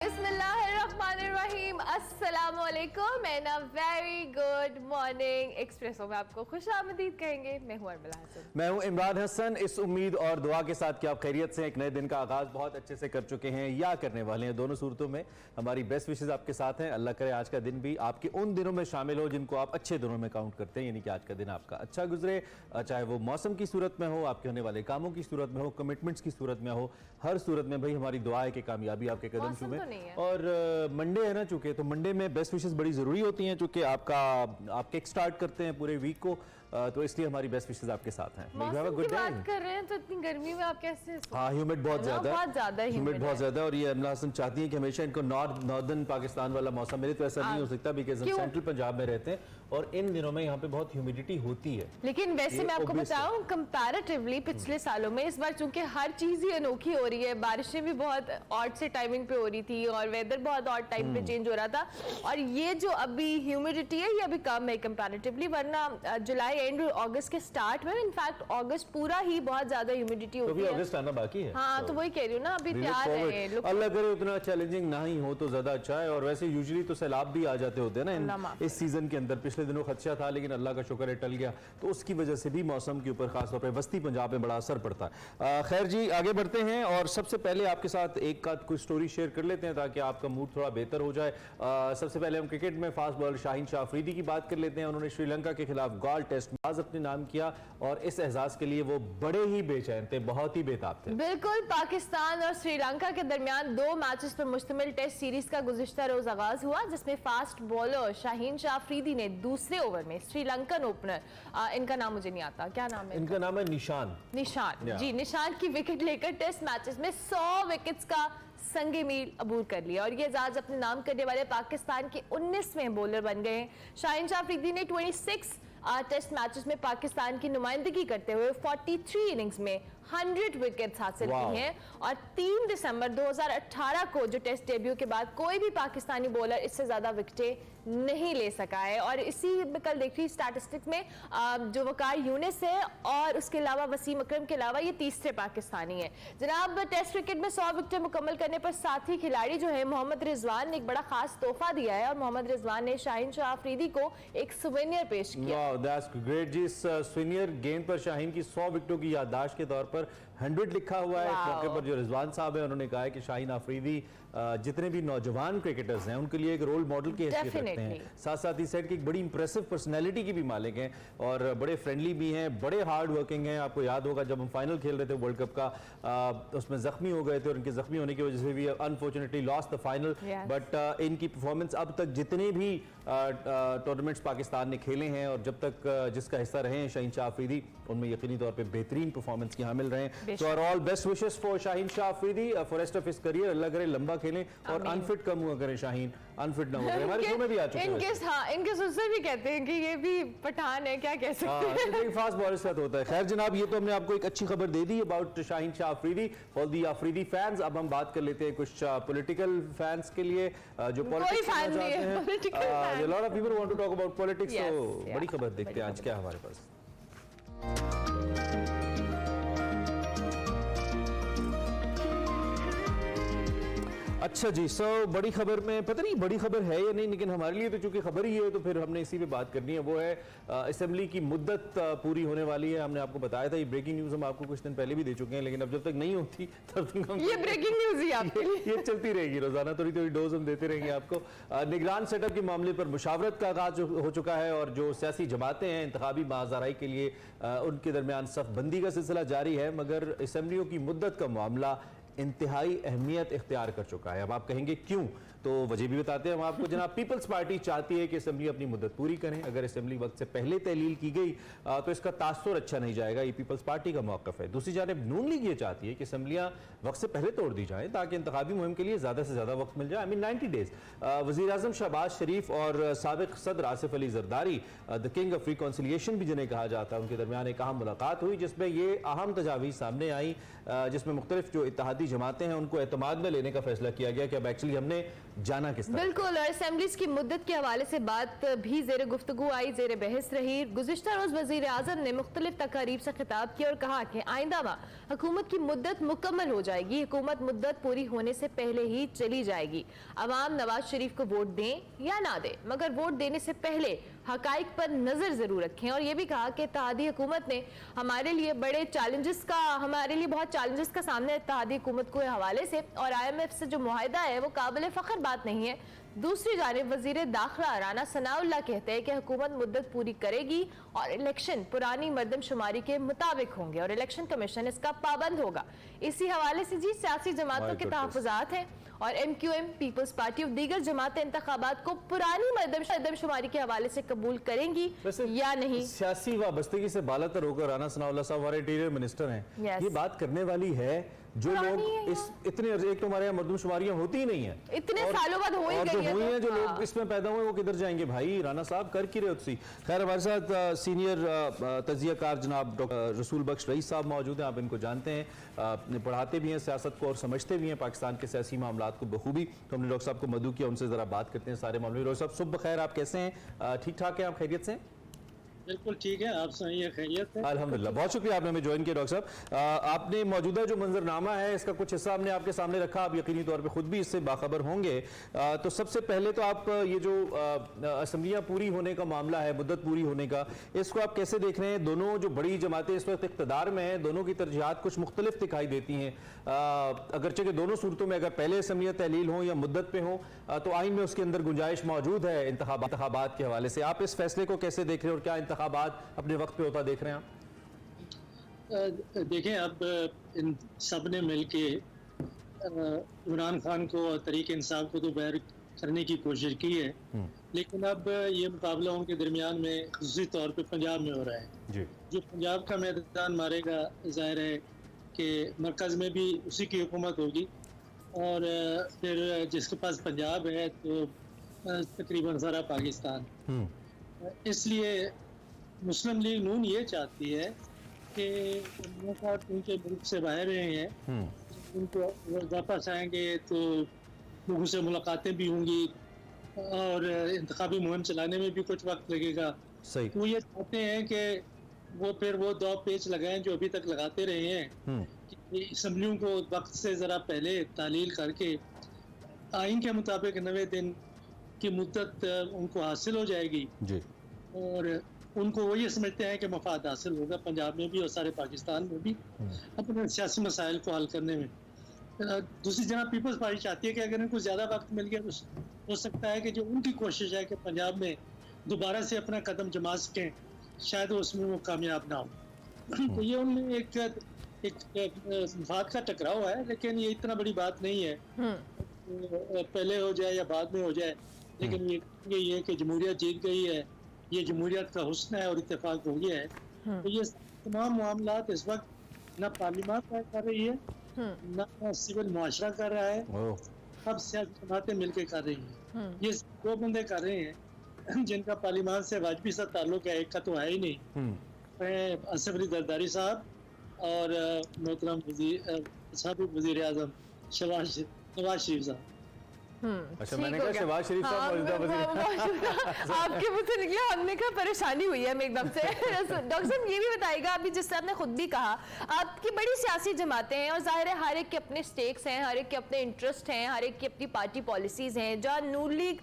बिस्मिल्लाहिर्रहमानिर्रहीम, अस्सलामुअलैकुम and a very good morning. Espresso में आपको खुशामदीद कहेंगे। मैं हूं अरबला हसन। मैं हूं इमरान हसन। इस उम्मीद और दुआ के साथ कि आप खैरियत से एक नए दिन का आगाज बहुत अच्छे से कर चुके हैं या करने वाले हैं। दोनों सूरतों में हमारी बेस्ट विशेज आपके साथ हैं। अल्लाह करे आज का दिन भी आपके उन दिनों में शामिल हो जिनको आप अच्छे दिनों में काउंट करते हैं, यानी कि आज का दिन आपका अच्छा गुजरे, चाहे वो मौसम की सूरत में हो, आपके होने वाले कामों की सूरत में हो, कमिटमेंट्स की सूरत में हो। हर सूरत में भाई हमारी दुआ है कि कामयाबी आपके कदम चूमे। और मंडे है ना, चूंकि तो मंडे में बेस्ट विशेस बड़ी जरूरी होती हैं, चूंकि आप किक स्टार्ट करते हैं पूरे वीक को, तो इसलिए हमारी बेस्ट विशेस आपके साथ हैं। Good day. बात कर रहे हैं तो इतनी गर्मी में आप कैसे? हाँ, ह्यूमिड बहुत ज्यादा है और ये अमला हसन चाहती है कि हमेशा इनको नॉर्दर्न पाकिस्तान वाला मौसम मिले, तो ऐसा नहीं हो सकता बिकॉज़ हम सेंट्रल पंजाब में रहते हैं और इन दिनों में यहाँ पे बहुत ह्यूमिडिटी होती है। लेकिन वैसे मैं आपको बताऊं, कंपैरेटिवली पिछले सालों में इस बार चूंकि हर चीज ही अनोखी हो रही है, बारिशें भी बहुत ऑड से टाइमिंग पे हो रही थी और वेदर बहुत ऑड टाइम पे चेंज हो रहा था, और ये जो अभी ह्यूमिडिटी है ये अभी कम है कंपैरेटिवली, वरना जुलाई एंड अगस्त के स्टार्ट में, इनफैक्ट अगस्त पूरा ही बहुत ज्यादा ह्यूमिडिटी होती है। अगस्त आना बाकी है। हाँ, तो वही कह रही हूँ ना, अभी तैयार है। अल्लाह करे उतना चैलेंजिंग ना ही हो तो ज्यादा अच्छा है। और वैसे यूजुअली तो सैलाब भी आ जाते होते हैं ना इस सीजन के अंदर। पिछले दिनों खदशा था लेकिन अल्लाह का शुक्र है टल गया, तो उसकी वजह से भी मौसम के ऊपर खासतौर पर वस्ती पंजाब में बड़ा असर पड़ता है। खैर जी, आगे बढ़ते हैं और सबसे पहले आपके साथ एक का कुछ स्टोरी शेयर कर लेते हैं ताकि आपका मूड थोड़ा बेहतर हो जाए। सबसे पहले हम क्रिकेट में फास्ट बॉलर शाहीन शाह अफरीदी की बात कर लेते हैं। उन्होंने श्रीलंका के खिलाफ गॉल टेस्ट मैच अपने नाम किया और इस एहसास के लिए वो बड़े ही बेचैन थे, बहुत ही बेताब थे। बिल्कुल, पाकिस्तान और श्रीलंका के दरमियान 2 मैचेस पर मुश्तमिल टेस्ट सीरीज का गुज़िश्ता रोज आगाज हुआ, जिसमें फास्ट बॉलर शाहीन शाह अफरीदी ने दूसरे ओवर में श्रीलंकन ओपनर, इनका नाम मुझे नहीं आता, क्या नाम है इनका? नाम है निशान जी, निशान की विकेट लेकर टेस्ट मैचेस में 100 विकेट्स का संगे मील अबूर कर लिया और ये एजाज अपने नाम करने वाले पाकिस्तान के 19वें बॉलर बन गए। शाहीन शाह अफरीदी ने 26 टेस्ट मैचेस में पाकिस्तान की नुमाइंदगी करते हुए 43 इनिंग्स में 100 विकेट्स हासिल की हैं और 3 दिसंबर 2018 को जो टेस्ट डेब्यू के बाद कोई भी पाकिस्तानी बॉलर इससे ज्यादा विकेटें नहीं ले सका है। और इसी में कल देखी स्टैटिस्टिक्स में जो वकार यूनिस है और उसके अलावा वसीम अकरम के अलावा ये तीसरे पाकिस्तानी है। जनाब, टेस्ट क्रिकेट में 100 विकेट मुकम्मल करने पर साथी खिलाड़ी जो है मोहम्मद रिजवान ने एक बड़ा खास तोहफा दिया है और मोहम्मद रिजवान ने शाहीन शाह अफरीदी को एक सुवेनियर पेश किया। That's great ji. सुवेनियर गेंद पर शाहीन की 100 विकेटों की याददाश्त के तौर पर 100 लिखा हुआ है। मौके पर जो रिजवान साहब है उन्होंने कहा है कि शाहीन अफरीदी जितने भी नौजवान क्रिकेटर्स हैं उनके लिए एक रोल मॉडल की हैसियत रखते हैं। साथ साथ इस साइड की एक बड़ी इंप्रेसिव पर्सनैलिटी की भी मालिक हैं और बड़े फ्रेंडली भी हैं, बड़े हार्ड वर्किंग हैं। आपको याद होगा जब हम फाइनल खेल रहे थे वर्ल्ड कप का, उसमें जख्मी हो गए थे और उनके जख्मी होने की वजह से भी unfortunately lost the final, but इनकी परफॉर्मेंस अब तक जितने भी टूर्नामेंट्स पाकिस्तान ने खेले हैं और जब तक जिसका हिस्सा रहे हैं शाहीन शाह अफरीदी, उनमें यकीनी तौर पे बेहतरीन परफॉर्मेंस की हामिल रहे हैं। So are all best wishes for Shaheen Shah Afridi for rest of his career. Allah करे लंबा खेलें और अनफिट कम हुआ करें शाहीन, अनफिट ना हो। हमारे शो में भी आ चुके हैं इनके सुसर भी कहते हैं कि ये भी पठान है, क्या कह सकते हैं, फास्ट बॉलर के साथ होता है। खैर जनाब, ये तो हमने आपको एक अच्छी खबर दे दी about Shaheen Shah Afridi for the Afridi fans. अब हम बात कर लेते हैं कुछ पॉलिटिकल फैंस के लिए जो politics lot of people want to talk about politics. तो बड़ी खबर देखते हैं आज क्या हमारे पास। अच्छा जी, बड़ी खबर में पता नहीं बड़ी खबर है या नहीं, लेकिन हमारे लिए तो चूंकि खबर ही है तो फिर हमने इसी पे बात करनी है। वो है असेंबली की मुद्दत पूरी होने वाली है। हमने आपको बताया था, ये ब्रेकिंग न्यूज हम आपको कुछ दिन पहले भी दे चुके हैं, लेकिन अब जब तक नहीं होती तब तक हम ये ब्रेकिंग न्यूज ही आपके ये चलती रहेगी, रोजाना थोड़ी थोड़ी डोज हम देते रहेंगे आपको। निगरान सेटअप के मामले पर मुशावरत का आगाज हो चुका है और जो सियासी जमातें हैं इंतखाबी माज़ाराई के लिए उनके दरमियान सफ बंदी का सिलसिला जारी है, मगर असेंबलियों की मुद्दत का मामला इंतहाई अहमियत इख्तियार कर चुका है। अब आप कहेंगे क्यों, तो वजह भी बताते हैं हम आपको। जनाब, पीपल्स पार्टी चाहती है कि असेंबली अपनी मुद्दत पूरी करें। अगर असेंबली वक्त से पहले तहलील की गई तो इसका तासुर अच्छा नहीं जाएगा, ये पीपल्स पार्टी का मौक़िफ़ है। दूसरी जानिब नून लीग ये चाहती है कि असेंबलियां वक्त से पहले तोड़ दी जाएं ताकि इंतखाबी मुहिम के लिए ज़्यादा से ज़्यादा वक्त मिल जाए। I mean 90 days. वज़ीर आज़म शहबाज शरीफ और साबिक़ सदर Asif Ali Zardari, the king of reconciliation भी जिन्हें कहा जाता है, उनके दरमियान एक अहम मुलाकात हुई जिसमें ये अहम तजावीज़ सामने आई, जिसमें मुख्तलिफ जो इत्तेहादी जमातें हैं उनको एतमाद में लेने का फैसला किया गया कि अब एक्चुअली हमने जाना किस तरह। बिल्कुल, और असेंबलीज की मुद्दत के हवाले से बात भी जेर गुफ्तगू आई, जेर बहस रही। गुज़िश्ता रोज वज़ीर आज़म ने मुख्तलिफ तकारीब से खिताब किया और कहा कि आइंदा माह हुकूमत की मुद्दत मुकम्मल हो जाएगी, हुकूमत मुद्दत पूरी होने से पहले ही चली जाएगी। अवाम नवाज शरीफ को वोट दें या ना दें, मगर वोट देने से पहले हकाइक पर नजर जरूर रखें। और ये भी कहा कि इत्तेहादी हुकूमत ने हमारे लिए बहुत चैलेंजेस का सामना इत्तेहादी हुकूमत को हवाले से, और IMF से जो मुआहिदा है वो काबिल फख्र बात नहीं है। दूसरी जानिब वजीर दाखिला राना सनाउल्लाह कहते हैं कि हुकूमत मुद्दत पूरी करेगी और इलेक्शन पुरानी मरदमशुमारी के मुताबिक होंगे और इलेक्शन कमीशन इसका पाबंद होगा। इसी हवाले से जी सियासी जमातों के तहफ़्फ़ुज़ात हैं और MQM, पीपल्स पार्टी और दीगर जमातें इंतखाबात को पुरानी मरदमशुमारी के हवाले से कबूल करेंगी या नहीं। सियासी वाबस्तगी से बालातर होकर राना सनाउल्लाह साहब हमारे इंटीरियर मिनिस्टर हैं, ये बात करने वाली है जो लोग इतने एक तो हमारे यहाँ मरदमशुमारियां होती ही नहीं है, इतने सालों बाद हो ही गई है, हुई हैं, जो लोग इसमें पैदा हुए वो किधर जाएंगे भाई। राना साहब कर की रहे। खैर हमारे साथ सीनियर तजियाकार जनाब डॉक्टर रसूल बख्श रईस साहब मौजूद हैं। आप इनको जानते हैं, पढ़ाते भी हैं सियासत को और समझते भी हैं पाकिस्तान के सियासी मामलात को बखूबी। तो हमने डॉक्टर साहब को मदू किया, उनसे जरा बात करते हैं सारे मामले। डॉक्टर साहब सुबह खैर, आप कैसे हैं? ठीक ठाक हैं आप? खैरियत से? बिल्कुल ठीक है, आप सुनाइए? खैरियत है अल्हम्दुलिल्लाह, बहुत शुक्रिया आपने हमें ज्वाइन किया। डॉक्टर साहब, आपने मौजूदा जो मंजरनामा है इसका कुछ हिस्सा हमने आपके सामने रखा, आप यकीनी तौर पे खुद भी इससे बाखबर होंगे। तो सबसे पहले तो आप ये जो असम्बलियां पूरी होने का मामला है, मुद्दत पूरी होने का, इसको आप कैसे देख रहे हैं? दोनों जो बड़ी जमातें इस वक्त इक़्तिदार में हैं, दोनों की तरजीहात कुछ मुख्तलिफ दिखाई देती हैं। अगरचे कि दोनों सूरतों में अगर पहले असम्बलियां तहलील हों या मुद्दत पे हों तो आइन में उसके अंदर गुंजाइश मौजूद है इंतखाबात के हवाले से। आप इस फैसले को कैसे देख रहे हैं और क्या इंतखाबात अपने वक्त पे होता देख रहे हैं आप? देखें, अब इन सब ने मिल के इमरान खान को और तरीके इंसाफ को तो बैर करने की कोशिश की है, लेकिन अब ये मुकाबला उनके दरमियान में खुसूसी तौर पे पंजाब में हो रहा है जी। जो पंजाब का मैदान मारेगा, जाहिर है कि मरकज़ में भी उसी की हुकूमत होगी और फिर जिसके पास पंजाब है तो तकरीबन सारा पाकिस्तान। इसलिए मुस्लिम लीग नून ये चाहती है कि उनके मुल्क से बाहर रहे हैं, उनको वापस आएंगे तो लोगों से मुलाकातें भी होंगी और इंतखाबी मुहिम चलाने में भी कुछ वक्त लगेगा। सही। वो ये चाहते हैं कि वो फिर वो दो पेच लगाएं जो अभी तक लगाते रहे हैं, कि असम्बलियों को वक्त से ज़रा पहले तालील करके आइन के मुताबिक 90 दिन की मुद्दत उनको हासिल हो जाएगी जी। और उनको वो ये समझते हैं कि मफाद हासिल होगा पंजाब में भी और सारे पाकिस्तान में भी अपने सियासी मसाइल को हल करने में। दूसरी जनाब पीपल्स पार्टी चाहती है कि अगर इनको ज़्यादा वक्त मिल गया तो हो सकता है कि जो उनकी कोशिश है कि पंजाब में दोबारा से अपना कदम जमा सकें, शायद उसमें वो कामयाब ना हो। तो ये उनमें एक मफाद का टकराव है, लेकिन ये इतना बड़ी बात नहीं है, पहले हो जाए या बाद में हो जाए, लेकिन ये है कि जमहूरियत जीत गई है, ये जमहूरियत का हुस्न है और इत्तेफाक हो गया है। तो ये तमाम मामलात इस वक्त न पार्लियामेंट तय कर रही है, न सिविल मुआशरा कर रहा है, सब सियासी जमातें मिलकर कर रही हैं। ये दो बंदे कर रहे हैं जिनका पार्लियामेंट से वाजबी सा ताल्लुक है, एक का तो है ही नहीं। असफ अली जरदारी साहब और मोहतरम वज़ीर आज़म नवाज शरीफ साहब। अच्छा, मैंने कहा शहबाज शरीफ साहब मौजूदा वज़ीर। आपके मुझे निकला, हमने कहा परेशानी हुई है हमें एकदम से। डॉक्टर साहब ये भी बताइएगा, अभी जिससे आपने खुद भी कहा आपकी बड़ी सियासी जमातें हैं और जाहिर है हर एक के अपने स्टेक्स हैं, हर एक के अपने इंटरेस्ट हैं, हर एक की अपनी पार्टी पॉलिसीज हैं। जहाँ नून लीग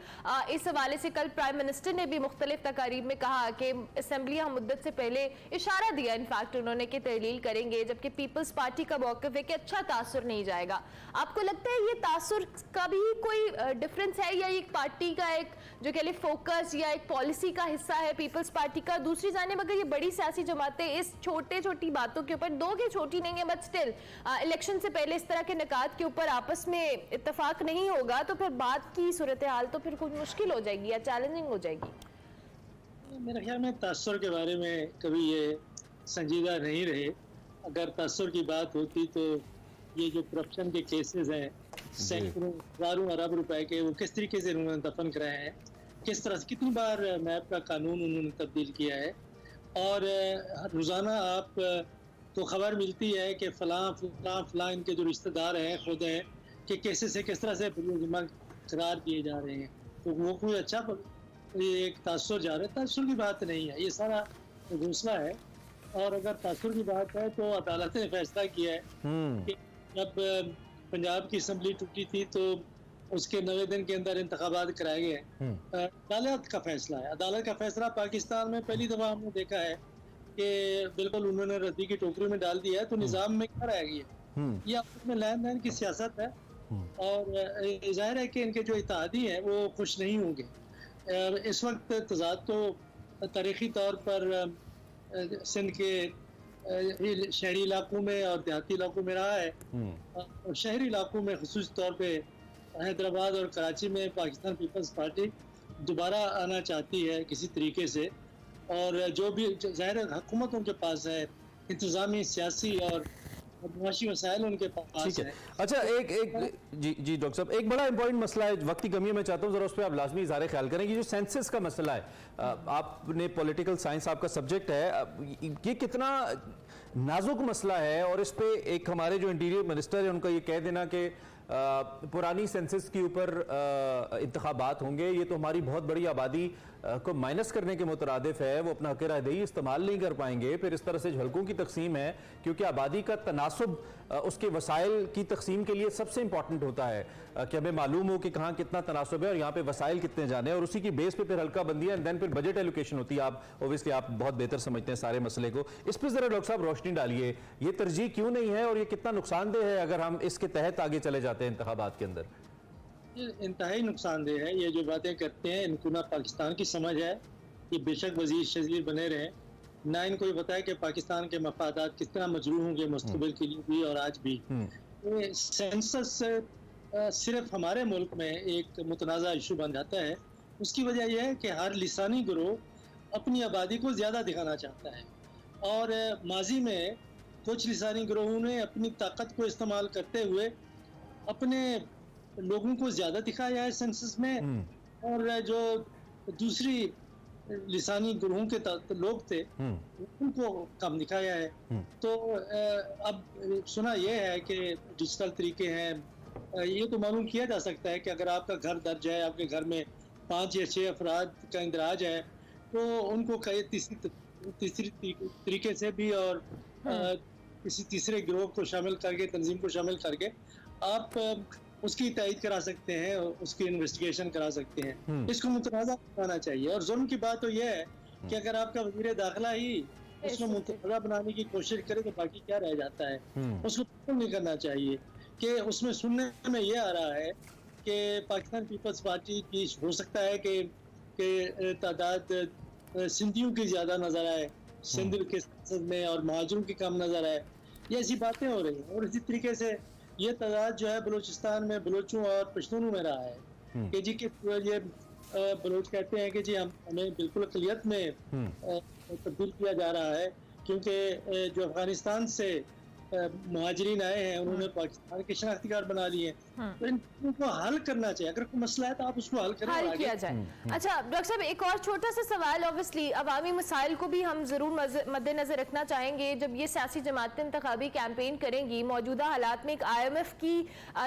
इस हवाले से कल प्राइम मिनिस्टर ने भी मुख्तलिफ तकारीब में कहा कि असम्बलियाँ मुद्दत से पहले इशारा दिया इनफैक्ट उन्होंने कि तहलील करेंगे, जबकि पीपल्स पार्टी का मौक़िफ़ है कि अच्छा तासुर नहीं जाएगा। आपको लगता है ये तासुर का भी कोई डिफरेंस है या एक पार्टी का एक जो कह ले फोकस या एक पॉलिसी का हिस्सा है पीपल्स पार्टी का? दूसरी जानिब अगर ये बड़ी सियासी जमातें इस छोटी बातों के ऊपर, दो की छोटी नहीं है बट स्टिल इलेक्शन से पहले इस तरह के निकात के ऊपर आपस में इत्तेफाक नहीं होगा तो फिर बात की सूरत हाल तो फिर कुछ मुश्किल हो जाएगी या चैलेंजिंग हो जाएगी। मेरे ख्याल में तासुर के बारे में कभी ये संजीदा नहीं रहे। अगर तासुर की बात होती तो ये जो करप्शन के केसेस हैं, सैकड़ों हजारों अरब रुपए के, वो किस तरीके से उन्होंने दफन कराए हैं, किस तरह से कितनी बार मैप का कानून उन्होंने तब्दील किया है, और रोज़ाना आप तो खबर मिलती है कि फलां फलां फलां इनके जो रिश्तेदार हैं खुद हैं कि कैसे से किस तरह से मुलजिमा करार दिए जा रहे हैं, तो वो कोई अच्छा ये एक तासुर जा रहा है। तासुर की बात नहीं है, ये सारा घोंसला है। और अगर तासुर की बात है तो अदालत ने फैसला किया है कि जब पंजाब की असम्बली टूटी थी तो उसके 90 दिन के अंदर इंतखाबात कराए गए। अदालत का फैसला है, अदालत का फैसला पाकिस्तान में पहली दफा हमने देखा है कि बिल्कुल उन्होंने रद्दी की टोकरी में डाल दिया है, तो निजाम में क्या रह गया। ये आपस में लेन देन की सियासत है और जाहिर है कि इनके जो इत्तेहादी हैं वो खुश नहीं होंगे। इस वक्त तजाद तो तारीखी तौर पर सिंध के शहरी इलाकों में और देहाती इलाकों में रहा है, और शहरी इलाकों में खुसूस तौर पे हैदराबाद और कराची में पाकिस्तान पीपल्स पार्टी दोबारा आना चाहती है किसी तरीके से। और जो भी ज़ाहिर हुकूमत उनके पास है, इंतज़ामी सियासी और मुआशी वसाइल उनके पास है। अच्छा, एक जी डॉक्टर साहब, एक बड़ा इंपॉर्टेंट मसला है, वक्त की कमी है, मैं चाहता हूँ जरा उस पर आप लाजमी इज़हार ख्याल करें कि जो सेंसस का मसला है, आपने पॉलिटिकल साइंस आपका सब्जेक्ट है, ये कितना नाजुक मसला है और इस पे एक हमारे जो इंटीरियर मिनिस्टर है उनका ये कह देना कि पुरानी सेंसस के ऊपर इंतखाबात होंगे, ये तो हमारी बहुत बड़ी आबादी को माइनस करने के मुतरादिफ है, वो अपना हक़ रायदही इस्तेमाल नहीं कर पाएंगे। फिर इस तरह से झलकों की तकसीम है, क्योंकि आबादी का तनासुब उसके वसाइल की तकसीम के लिए सबसे इंपॉर्टेंट होता है कि हमें मालूम हो कि कहाँ कितना तनासुब है और यहाँ पे वसाइल कितने जाने हैं, और उसी की बेस पे फिर हल्का बंदी है एंड देन फिर बजट एलोकेशन होती है। आप ओबियसली आप बहुत बेहतर समझते हैं सारे मसले को, इस पर जरा डॉक्टर साहब रोशनी डालिए, ये तरजीह क्यों नहीं है और ये कितना नुकसानदेह है अगर हम इसके तहत आगे चले जाते हैं इंतखाबात के अंदर। इंतहाई नुकसानदेह है, ये जो बातें करते हैं इनको ना पाकिस्तान की समझ है, ये बेशक वजीर शजीर बने रहे, ना इनको ये बताया कि पाकिस्तान के मफादात किस तरह मजरूह होंगे मुस्तकबिल के लिए भी और आज भी। ये सेंसस सिर्फ हमारे मुल्क में एक मुतनाज़ा इशू बन जाता है। उसकी वजह यह है कि हर लिसानी गिरोह अपनी आबादी को ज़्यादा दिखाना चाहता है, और माजी में कुछ लिसानी गिरोहों ने अपनी ताकत को इस्तेमाल करते हुए अपने लोगों को ज़्यादा दिखाया है सेंसस में, और जो दूसरी लिसानी गिरोहों के लोग थे उनको कम दिखाया है। तो अब सुना यह है कि डिजिटल तरीके हैं, ये तो मालूम किया जा सकता है कि अगर आपका घर दर्ज है, आपके घर में 5 या 6 अफराद का इंदराज है, तो उनको कई तीसरी तरीके से भी और किसी तीसरे गिरोह को शामिल करके, तंजीम को शामिल करके आप उसकी तायद करा सकते हैं, उसकी इन्वेस्टिगेशन करा सकते हैं। इसको मुतनाज़ा बनाना चाहिए। और जुल्म की बात तो यह है कि अगर आपका वज़ीर दाखिला ही उसको मुतनाज़ा बनाने की कोशिश करे तो बाकी क्या रह जाता है। उसको नहीं करना चाहिए कि उसमें सुनने में ये आ रहा है कि पाकिस्तान पीपल्स पार्टी की हो सकता है कि तादाद सिंधियों की ज़्यादा नज़र आए सिंध के संसद में और महाजरों की कम नज़र आए, ये ऐसी बातें हो रही हैं। और इसी तरीके से ये तादाद जो है बलूचिस्तान में बलोचों और पश्तूनों में रहा है कि जी कि ये बलोच कहते हैं कि जी हमें बिल्कुल अक़लियत में तब्दील किया जा रहा है, क्योंकि जो अफगानिस्तान से मुहाजिरीन आए हैं उन्होंने पाकिस्तान के शनाख्ती कार्ड बना लिए हैं। तो इनको हल करना चाहिए, अगर कोई मसला है तो आप उसको हल किया जाए। अच्छा डॉक्टर साहब, एक और छोटा सा सवाल, ऑब्वियसली अवामी मसाइल को भी हम जरूर मद्देनजर रखना चाहेंगे। जब ये सियासी जमातें इंतखाबी कैंपेन करेंगी, मौजूदा हालात में एक IMF की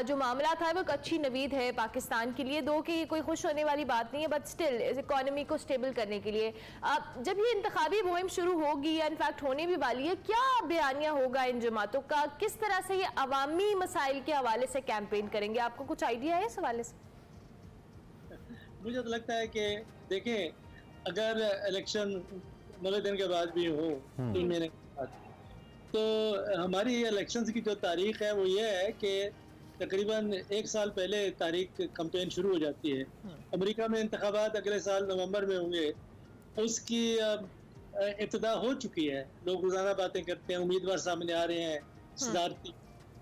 जो मामला था वो एक अच्छी नवीद है पाकिस्तान के लिए, दो कि कोई खुश होने वाली बात नहीं है, बट स्टिल इकोनॉमी को स्टेबल करने के लिए जब ये इंतखाबी मुहिम शुरू होगी या इनफैक्ट होने भी वाली है, क्या बयानिया होगा इन जमातों का, किस तरह से ये अवामी मसाइल के हवाले से कैंपेन करेंगे, आपको कुछ आइडिया है इस हवाले से? मुझे तो लगता है कि देखें, अगर इलेक्शन 90 दिन के बाद भी हो, 3 महीने के बाद, तो हमारी इलेक्शन की जो तारीख है वो ये है कि तकरीबन 1 साल पहले तारीख कैंपेन शुरू हो जाती है। अमेरिका में इंतखाबात अगले साल नवंबर में होंगे, उसकी इब्तिदा हो चुकी है, लोग रोजाना बातें करते हैं, उम्मीदवार सामने आ रहे हैं, सदारती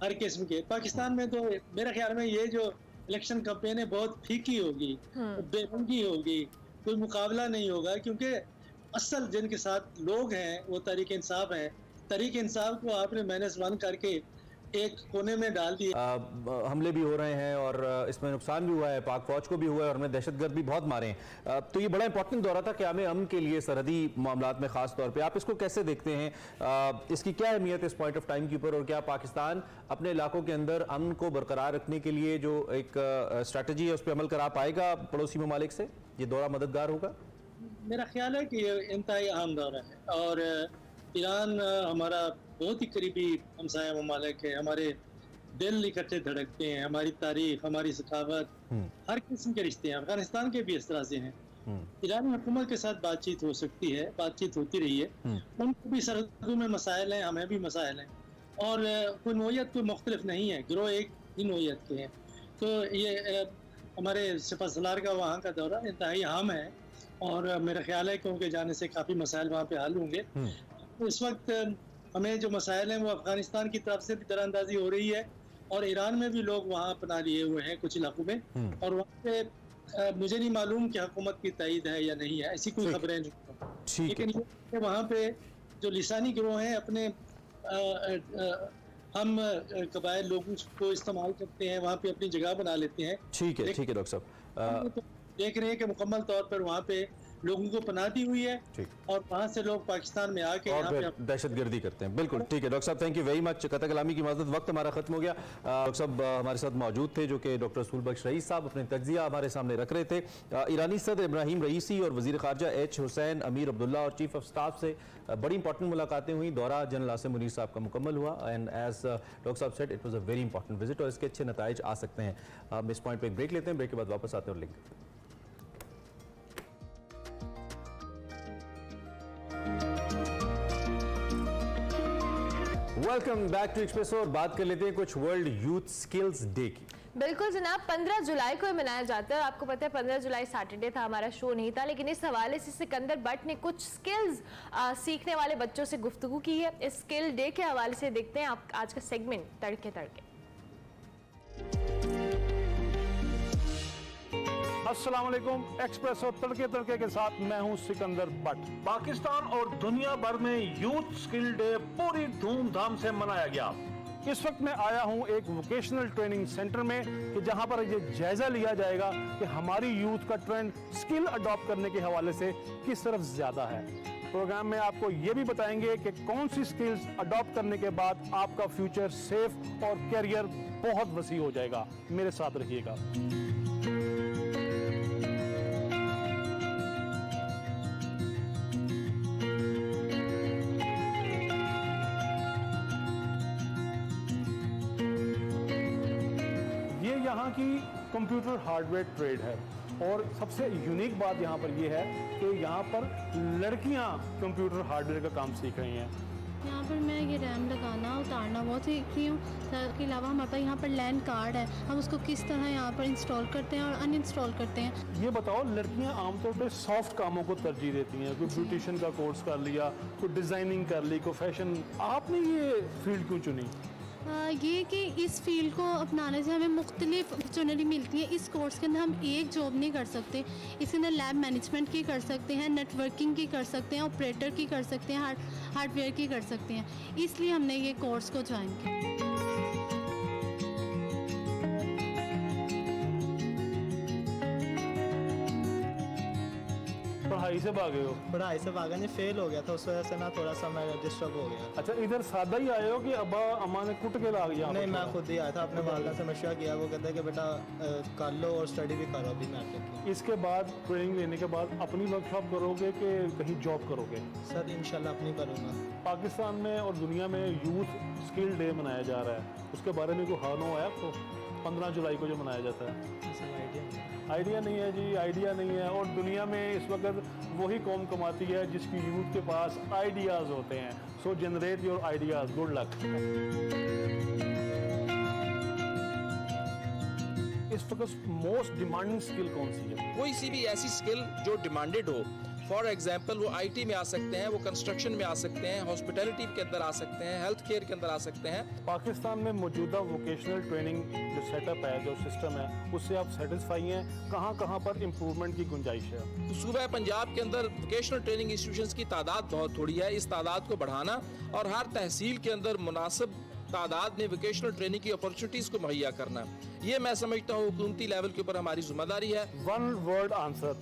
हर किस्म के। पाकिस्तान में तो मेरे ख्याल में ये जो इलेक्शन कैंपेन है बहुत फीकी होगी, बेरंगी होगी, कोई मुकाबला नहीं होगा, क्योंकि असल जिनके साथ लोग हैं वो तहरीक इंसाफ है। तहरीक इंसाफ को आपने -1 करके एक कोने में डाल दिया। हमले भी हो रहे हैं और इसमें नुकसान भी हुआ है, पाक फौज को भी हुआ है और हमें दहशतगर्द भी बहुत मारे हैं। तो ये बड़ा इंपॉर्टेंट दौरा था क़याम अमन के लिए सरहदी मामलात में खास तौर पे। आप इसको कैसे देखते हैं, इसकी क्या अहमियत है इस पॉइंट ऑफ टाइम के ऊपर, और क्या पाकिस्तान अपने इलाकों के अंदर अमन को बरकरार रखने के लिए जो एक स्ट्रैटेजी है उस पर अमल करा पाएगा पड़ोसी ममालिक से? ये दौरा मददगार होगा? मेरा ख्याल है कि ये इंतहाई अहम दौरा है और ईरान हमारा बहुत ही करीबी हमसाया ममालिक है। हमारे दिल इकट्ठे धड़कते हैं, हमारी तारीख, हमारी सखावत, हर किस्म के रिश्ते हैं। अफगानिस्तान के भी इस तरह से हैं। ईरानी हुकूमत के साथ बातचीत हो सकती है, बातचीत होती रही है। उनको भी सरहदों में मसाइल हैं, हमें भी मसाइल हैं और कोई नोयत कोई मुख्तलिफ नहीं है, गिरोह एक ही नोयत के हैं। तो ये हमारे सिपहसालार का वहाँ का दौरा इंतहाई अहम है और मेरा ख्याल है कि उनके जाने से काफ़ी मसाइल वहाँ पे हल होंगे। इस वक्त हमें जो मसाइल हैं वो अफगानिस्तान की तरफ से भी दरानंदाजी हो रही है और ईरान में भी लोग वहाँ अपना लिए हुए हैं कुछ इलाकों में, और वहाँ पे मुझे नहीं मालूम कि हुकूमत की तायद है या नहीं है, ऐसी कोई खबरें नहीं। लेकिन वहाँ पे जो लिसानी गिरोह हैं अपने हम कबाइल लोगों को इस्तेमाल करते हैं, वहाँ पे अपनी जगह बना लेते हैं। ठीक है डॉक्टर साहब, तो देख रहे हैं कि मुकम्मल तौर पर वहाँ पे लोगों को पनाह दी हुई है और वहाँ से लोग पाकिस्तान में आके और फिर दहशतगर्दी करते हैं। बिल्कुल ठीक है डॉक्टर साहब, थैंक यू वेरी मच। कतई कलामी की इजाज़त, वक्त हमारा खत्म हो गया। डॉक्टर साहब हमारे साथ मौजूद थे जो कि डॉक्टर रसूल बख्श रईस साहब अपने तज्जिया हमारे सामने रख रहे थे। ईरानी सदर इब्राहिम रईसी और वज़ीर ख़ारजा एच हुसैन अमीर अब्दुल्ला और चीफ ऑफ स्टाफ से बड़ी इंपॉर्टेंट मुलाकातें हुई। दौरा जनरल आसिम मुनीर साहब का मुकम्मल हुआ एंड एज डॉक्टर साहब said it was a very important visit और इसके अच्छे नताइज आ सकते हैं। हम इस पॉइंट पर एक ब्रेक लेते हैं, ब्रेक के बाद वापस आते हैं और link. Welcome back to Expresso और बात कर लेते हैं कुछ वर्ल्ड यूथ स्किल्स डे की। बिल्कुल जनाब, 15 जुलाई को मनाया जाता है। आपको पता है 15 जुलाई सैटरडे था, हमारा शो नहीं था, लेकिन इस हवाले से सिकंदर बट ने कुछ स्किल्स सीखने वाले बच्चों से गुफ्तगू की है। इस स्किल डे के हवाले से देखते हैं आप आज का सेगमेंट तड़के तड़के। अस्सलाम वालेकुम, एक्सप्रेसो तड़के तड़के के साथ मैं हूं सिकंदर बट। पाकिस्तान और दुनिया भर में यूथ स्किल डे पूरी धूमधाम से मनाया गया। इस वक्त मैं आया हूं एक वोकेशनल ट्रेनिंग सेंटर में कि जहां पर ये जायजा लिया जाएगा कि हमारी यूथ का ट्रेंड स्किल अडॉप्ट करने के हवाले से किस तरफ ज्यादा है। प्रोग्राम में आपको ये भी बताएंगे कि कौन सी स्किल्स अडॉप्ट करने के बाद आपका फ्यूचर सेफ और कैरियर बहुत वसी हो जाएगा। मेरे साथ रहिएगा। यहाँ की कंप्यूटर हार्डवेयर ट्रेड है और सबसे यूनिक बात यहाँ पर ये है कि यहाँ पर लड़कियाँ कंप्यूटर हार्डवेयर का काम सीख रही हैं। यहाँ पर मैं ये रैम लगाना उतारना बहुत सीख रही हूँ। इसके अलावा हमारे पास यहाँ पर लैंड कार्ड है, हम उसको किस तरह यहाँ पर इंस्टॉल करते हैं और अनइंस्टॉल करते हैं। ये बताओ, लड़कियाँ आमतौर पे सॉफ्ट कामों को तरजीह देती हैं, कोई ब्यूटिशियन का कोर्स कर लिया, कोई डिज़ाइनिंग कर ली, कोई फैशन। आपने ये फील्ड क्यों चुनी? ये कि इस फील्ड को अपनाने से हमें मुख्तलिफ अपॉर्चुनिटी मिलती है। इस कोर्स के अंदर हम एक जॉब नहीं कर सकते, इसके अंदर लैब मैनेजमेंट की कर सकते हैं, नेटवर्किंग की कर सकते हैं, ऑपरेटर की कर सकते हैं, हार्डवेयर की कर सकते हैं। इसलिए हमने ये कोर्स को ज्वाइन किया। पढ़ाई से भागे हो? पढ़ाई से भागा नहीं, फेल हो गया था, उस वजह से ना थोड़ा सा मैं डिस्टर्ब हो गया। अच्छा, इधर सादा ही आए हो कि अब्बा अम्मा ने कुट के ला गया? नहीं, मैं खुद ही आया था, अपने वालिदा से मशवरा किया, वो कहते हैं कि बेटा कर लो और स्टडी भी करो अभी मैट्रिक। इसके बाद ट्रेनिंग लेने के बाद अपनी वर्कशॉप करोगे कि कहीं जॉब करोगे? सर इंशाल्लाह अपनी करूँगा। पाकिस्तान में और दुनिया में यूथ स्किल डे मनाया जा रहा है, उसके बारे में कोई हाँ नो है आपको? 15 जुलाई को जो मनाया जाता है। आइडिया नहीं है जी, आइडिया नहीं है। और दुनिया में इस वक्त वही कौम कमाती है जिसकी यूथ के पास आइडियाज़ होते हैं। So generate your ideas, good luck. इस वक्त मोस्ट डिमांडिंग स्किल कौन सी है? कोई सी भी ऐसी स्किल जो डिमांडेड हो। फॉर एग्जाम्पल वो IT में आ सकते हैं, वो कंस्ट्रक्शन में आ सकते हैं, हॉस्पिटैलिटी के अंदर आ सकते हैं, हेल्थ केयर के अंदर आ सकते हैं। पाकिस्तान में मौजूदा वोकेशनल ट्रेनिंग जो सेटअप है, जो सिस्टम है, उससे आप सेटिस्फाई हैं? कहाँ कहाँ पर इम्प्रूवमेंट की गुंजाइश है? सूबा पंजाब के अंदर वोकेशनल ट्रेनिंग इंस्टीट्यूशंस की तादाद बहुत थोड़ी है। इस तादाद को बढ़ाना और हर तहसील के अंदर मुनासिब तादाद में वोकेशनल ट्रेनिंग की अपॉर्चुनिटीज़ को मुहैया करना। ये मैं समझता हूँ हुकूमती लेवल के ऊपर हमारी जिम्मेदारी है। वन वर्ड आंसर,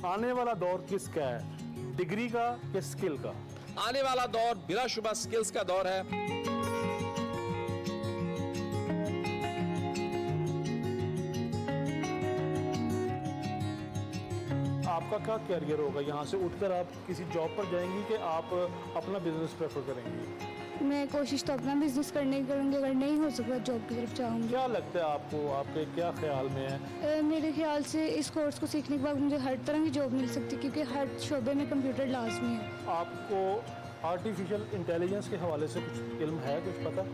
आने वाला दौर किसका है, डिग्री का या स्किल का? आने वाला दौर बिलाशुबा स्किल्स का दौर है। आपका क्या कैरियर होगा? यहाँ से उठकर आप किसी जॉब पर जाएंगी कि आप अपना बिजनेस प्रेफर करेंगी? मैं कोशिश तो अपना बिजनेस करने की करूँगी, अगर नहीं हो सका जॉब की तरफ जाऊँगी। क्या लगता है आपको, आपके क्या ख्याल में है? मेरे ख्याल से इस कोर्स को सीखने के बाद मुझे हर तरह की जॉब मिल सकती है, क्योंकि हर शोबे में कंप्यूटर लाजमी है। आपको आर्टिफिशियल इंटेलिजेंस के हवाले से कुछ इल्म है, कुछ पता?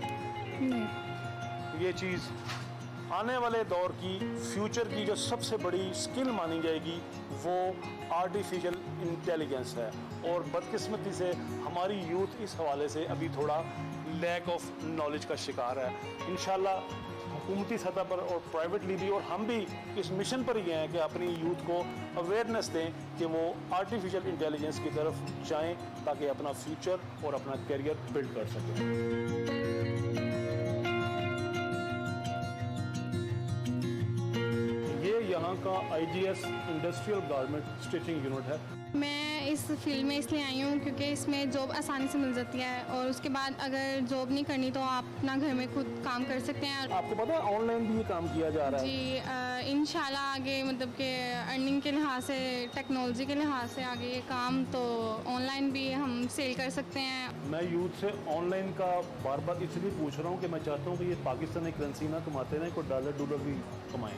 नहीं। ये चीज़ आने वाले दौर की, फ्यूचर की जो सबसे बड़ी स्किल मानी जाएगी वो आर्टिफिशियल इंटेलिजेंस है। और बदकिस्मती से हमारी यूथ इस हवाले से अभी थोड़ा लैक ऑफ नॉलेज का शिकार है। इंशाल्लाह हुकूमती सतह पर और प्राइवेटली भी, और हम भी इस मिशन पर ही हैं कि अपनी यूथ को अवेयरनेस दें कि वो आर्टिफिशियल इंटेलिजेंस की तरफ जाएं ताकि अपना फ्यूचर और अपना करियर बिल्ड कर सकें। यहाँ का IGS industrial garment stitching unit है। मैं इस फील्ड में इसलिए आई हूँ क्योंकि इसमें जॉब आसानी से मिल जाती है, और उसके बाद अगर जॉब नहीं करनी तो आप अपना घर में खुद काम कर सकते हैं। आपको पता है ऑनलाइन भी ये काम किया जा रहा है? जी, इंशाल्लाह आगे मतलब कि अर्निंग के लिहाज से, टेक्नोलॉजी के लिहाज से आगे ये काम तो ऑनलाइन भी हम सेल कर सकते हैं। मैं यूथ से ऑनलाइन का बार बार इसलिए पूछ रहा हूँ कि मैं चाहता हूँ कि ये पाकिस्तानी करेंसी ना कमाते रहें, कोई डॉलर भी कमाएं।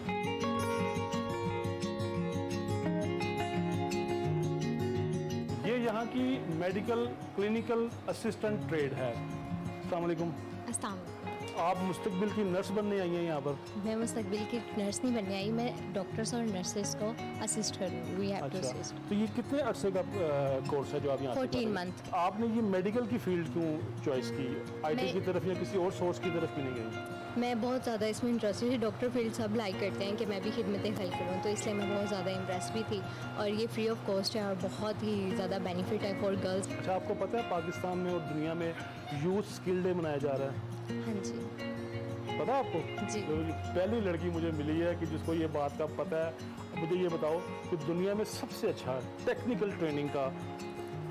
ये यहाँ की मेडिकल क्लिनिकल असिस्टेंट ट्रेड है। अस्सलाम वालेकुम। आप मुस्तकबिल की नर्स बनने आई हैं यहाँ पर? मैं मुस्तकबिल की नर्स नहीं बनने आई, मैं डॉक्टर्स और नर्सेस को असिस्ट करूँगी। अच्छा, तो ये कितने अरसे का कोर्स है जो आप यहाँ 14 मंथ। आपने ये मेडिकल की फील्ड क्यों चॉइस की? IT की तरफ या किसी और सोर्स की तरफ भी नहीं गई? मैं बहुत ज़्यादा इसमें इंटरेस्टेड थी। डॉक्टर फील्ड सब लाइक करते हैं कि मैं भी खिदमत खल्क करूँ, तो इसलिए मैं बहुत ज़्यादा इंटरेस्ट भी थी। और ये फ्री ऑफ कॉस्ट है और बहुत ही ज़्यादा बेनिफिट है फॉर गर्ल्स। अच्छा, आपको पता है पाकिस्तान में और दुनिया में यूथ स्किल डे मनाया जा रहा है? हाँ जी, पता है आपको? जी। तो पहली लड़की मुझे मिली है कि जिसको ये बात का पता है। मुझे ये बताओ कि दुनिया में सबसे अच्छा टेक्निकल ट्रेनिंग का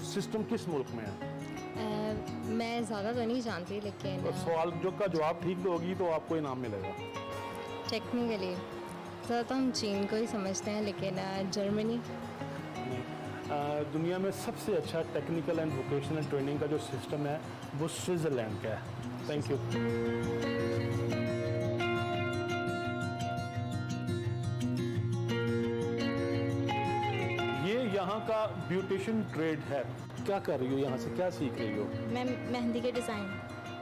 सिस्टम किस मुल्क में है? मैं ज़्यादा तो नहीं जानती, लेकिन और सवाल जो का जवाब ठीक दोगी तो आपको इनाम मिलेगा। टेक्निकली ज़्यादा तो हम चीन को ही समझते हैं, लेकिन जर्मनी। दुनिया में सबसे अच्छा टेक्निकल एंड वोकेशनल ट्रेनिंग का जो सिस्टम है वो स्विट्ज़रलैंड का है। Thank you. ये यहाँ का ब्यूटिशियन ट्रेड है। क्या कर रही हो यहाँ से, क्या सीख रही हो? मैं मेहंदी के डिज़ाइन।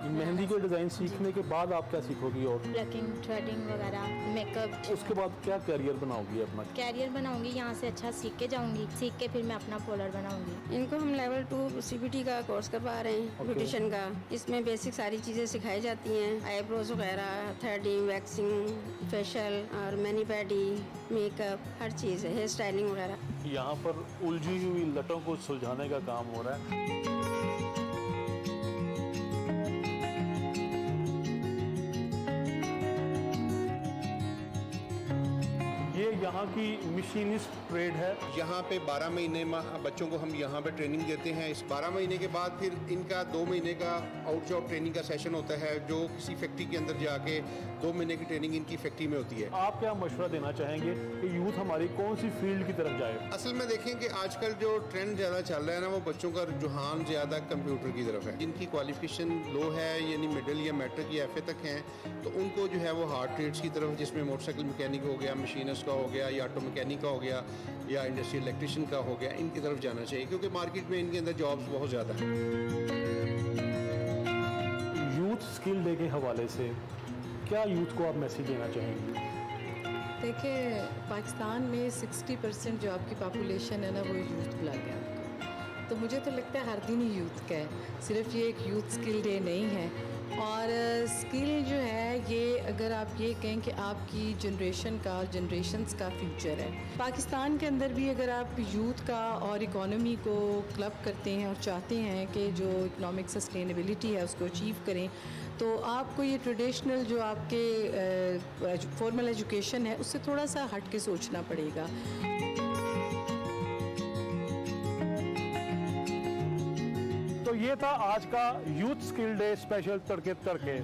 मेहंदी के डिज़ाइन सीखने के बाद आप क्या सीखोगी? और प्लकिंग, थ्रेडिंग वगैरह, मेकअप। उसके बाद क्या करियर बनाओगी अपना? कैरियर बनाऊंगी, यहाँ से अच्छा सीख के जाऊंगी, सीख के फिर मैं अपना पार्लर बनाऊंगी। इनको हम लेवल 2 CBT का कोर्स करवा रहे हैं, ब्यूटिशियन का। इसमें बेसिक सारी चीज़ें सिखाई जाती हैं, आईब्रोज वगैरह, थ्रेडिंग, वैक्सिंग, फेशियल और मैनी पैडी, मेकअप, हर चीज़ है, हेयर स्टाइलिंग वगैरह। यहाँ पर उलझी हुई लटों को सुलझाने का काम हो रहा है। ये यहाँ की मशीनिस्ट ट्रेड है। यहाँ पे 12 महीने बच्चों को हम यहाँ पे ट्रेनिंग देते हैं। इस 12 महीने के बाद फिर इनका 2 महीने का आउट जॉब ट्रेनिंग का सेशन होता है, जो किसी फैक्ट्री के अंदर जाके 2 महीने की ट्रेनिंग इनकी फैक्ट्री में होती है। आप क्या मशवरा देना चाहेंगे कि यूथ हमारी कौन सी फील्ड की तरफ जाए? असल में देखें कि आजकल जो ट्रेंड ज़्यादा चल रहा है ना, वो बच्चों का रुझान ज़्यादा कंप्यूटर की तरफ है। जिनकी क्वालिफिकेशन लो है, यानी मिडिल या मैट्रिक या FA तक हैं, तो उनको जो है वो हार्ड ट्रेड्स की तरफ, जिसमें मोटरसाइकिल मैकेनिक हो गया, मशीनिस्ट का हो गया, या ऑटो मैकेनिक का हो गया, या इंडस्ट्रियल इलेक्ट्रिशियन का हो गया, इनकी तरफ जाना चाहिए, क्योंकि मार्केट में इनके अंदर जॉब्स बहुत ज़्यादा हैं। यूथ स्किल डे के हवाले से क्या यूथ को आप मैसेज देना चाहेंगे? देखिए, पाकिस्तान में 60% जो आपकी पॉपुलेशन है ना, वो यूथ ब्लड है आपका। तो मुझे तो लगता है हर दिन ही यूथ का है, सिर्फ ये एक यूथ स्किल डे नहीं है। और स्किल जो है ये, अगर आप ये कहें कि आपकी जनरेशन्स का फ्यूचर है पाकिस्तान के अंदर भी, अगर आप यूथ का और इकोनॉमी को क्लब करते हैं और चाहते हैं कि जो इकोनॉमिक सस्टेनेबिलिटी है उसको अचीव करें, तो आपको ये ट्रेडिशनल जो आपके फॉर्मल एजुकेशन है उससे थोड़ा सा हट के सोचना पड़ेगा। तो ये था आज का यूथ स्किल डे स्पेशल तड़के तड़के।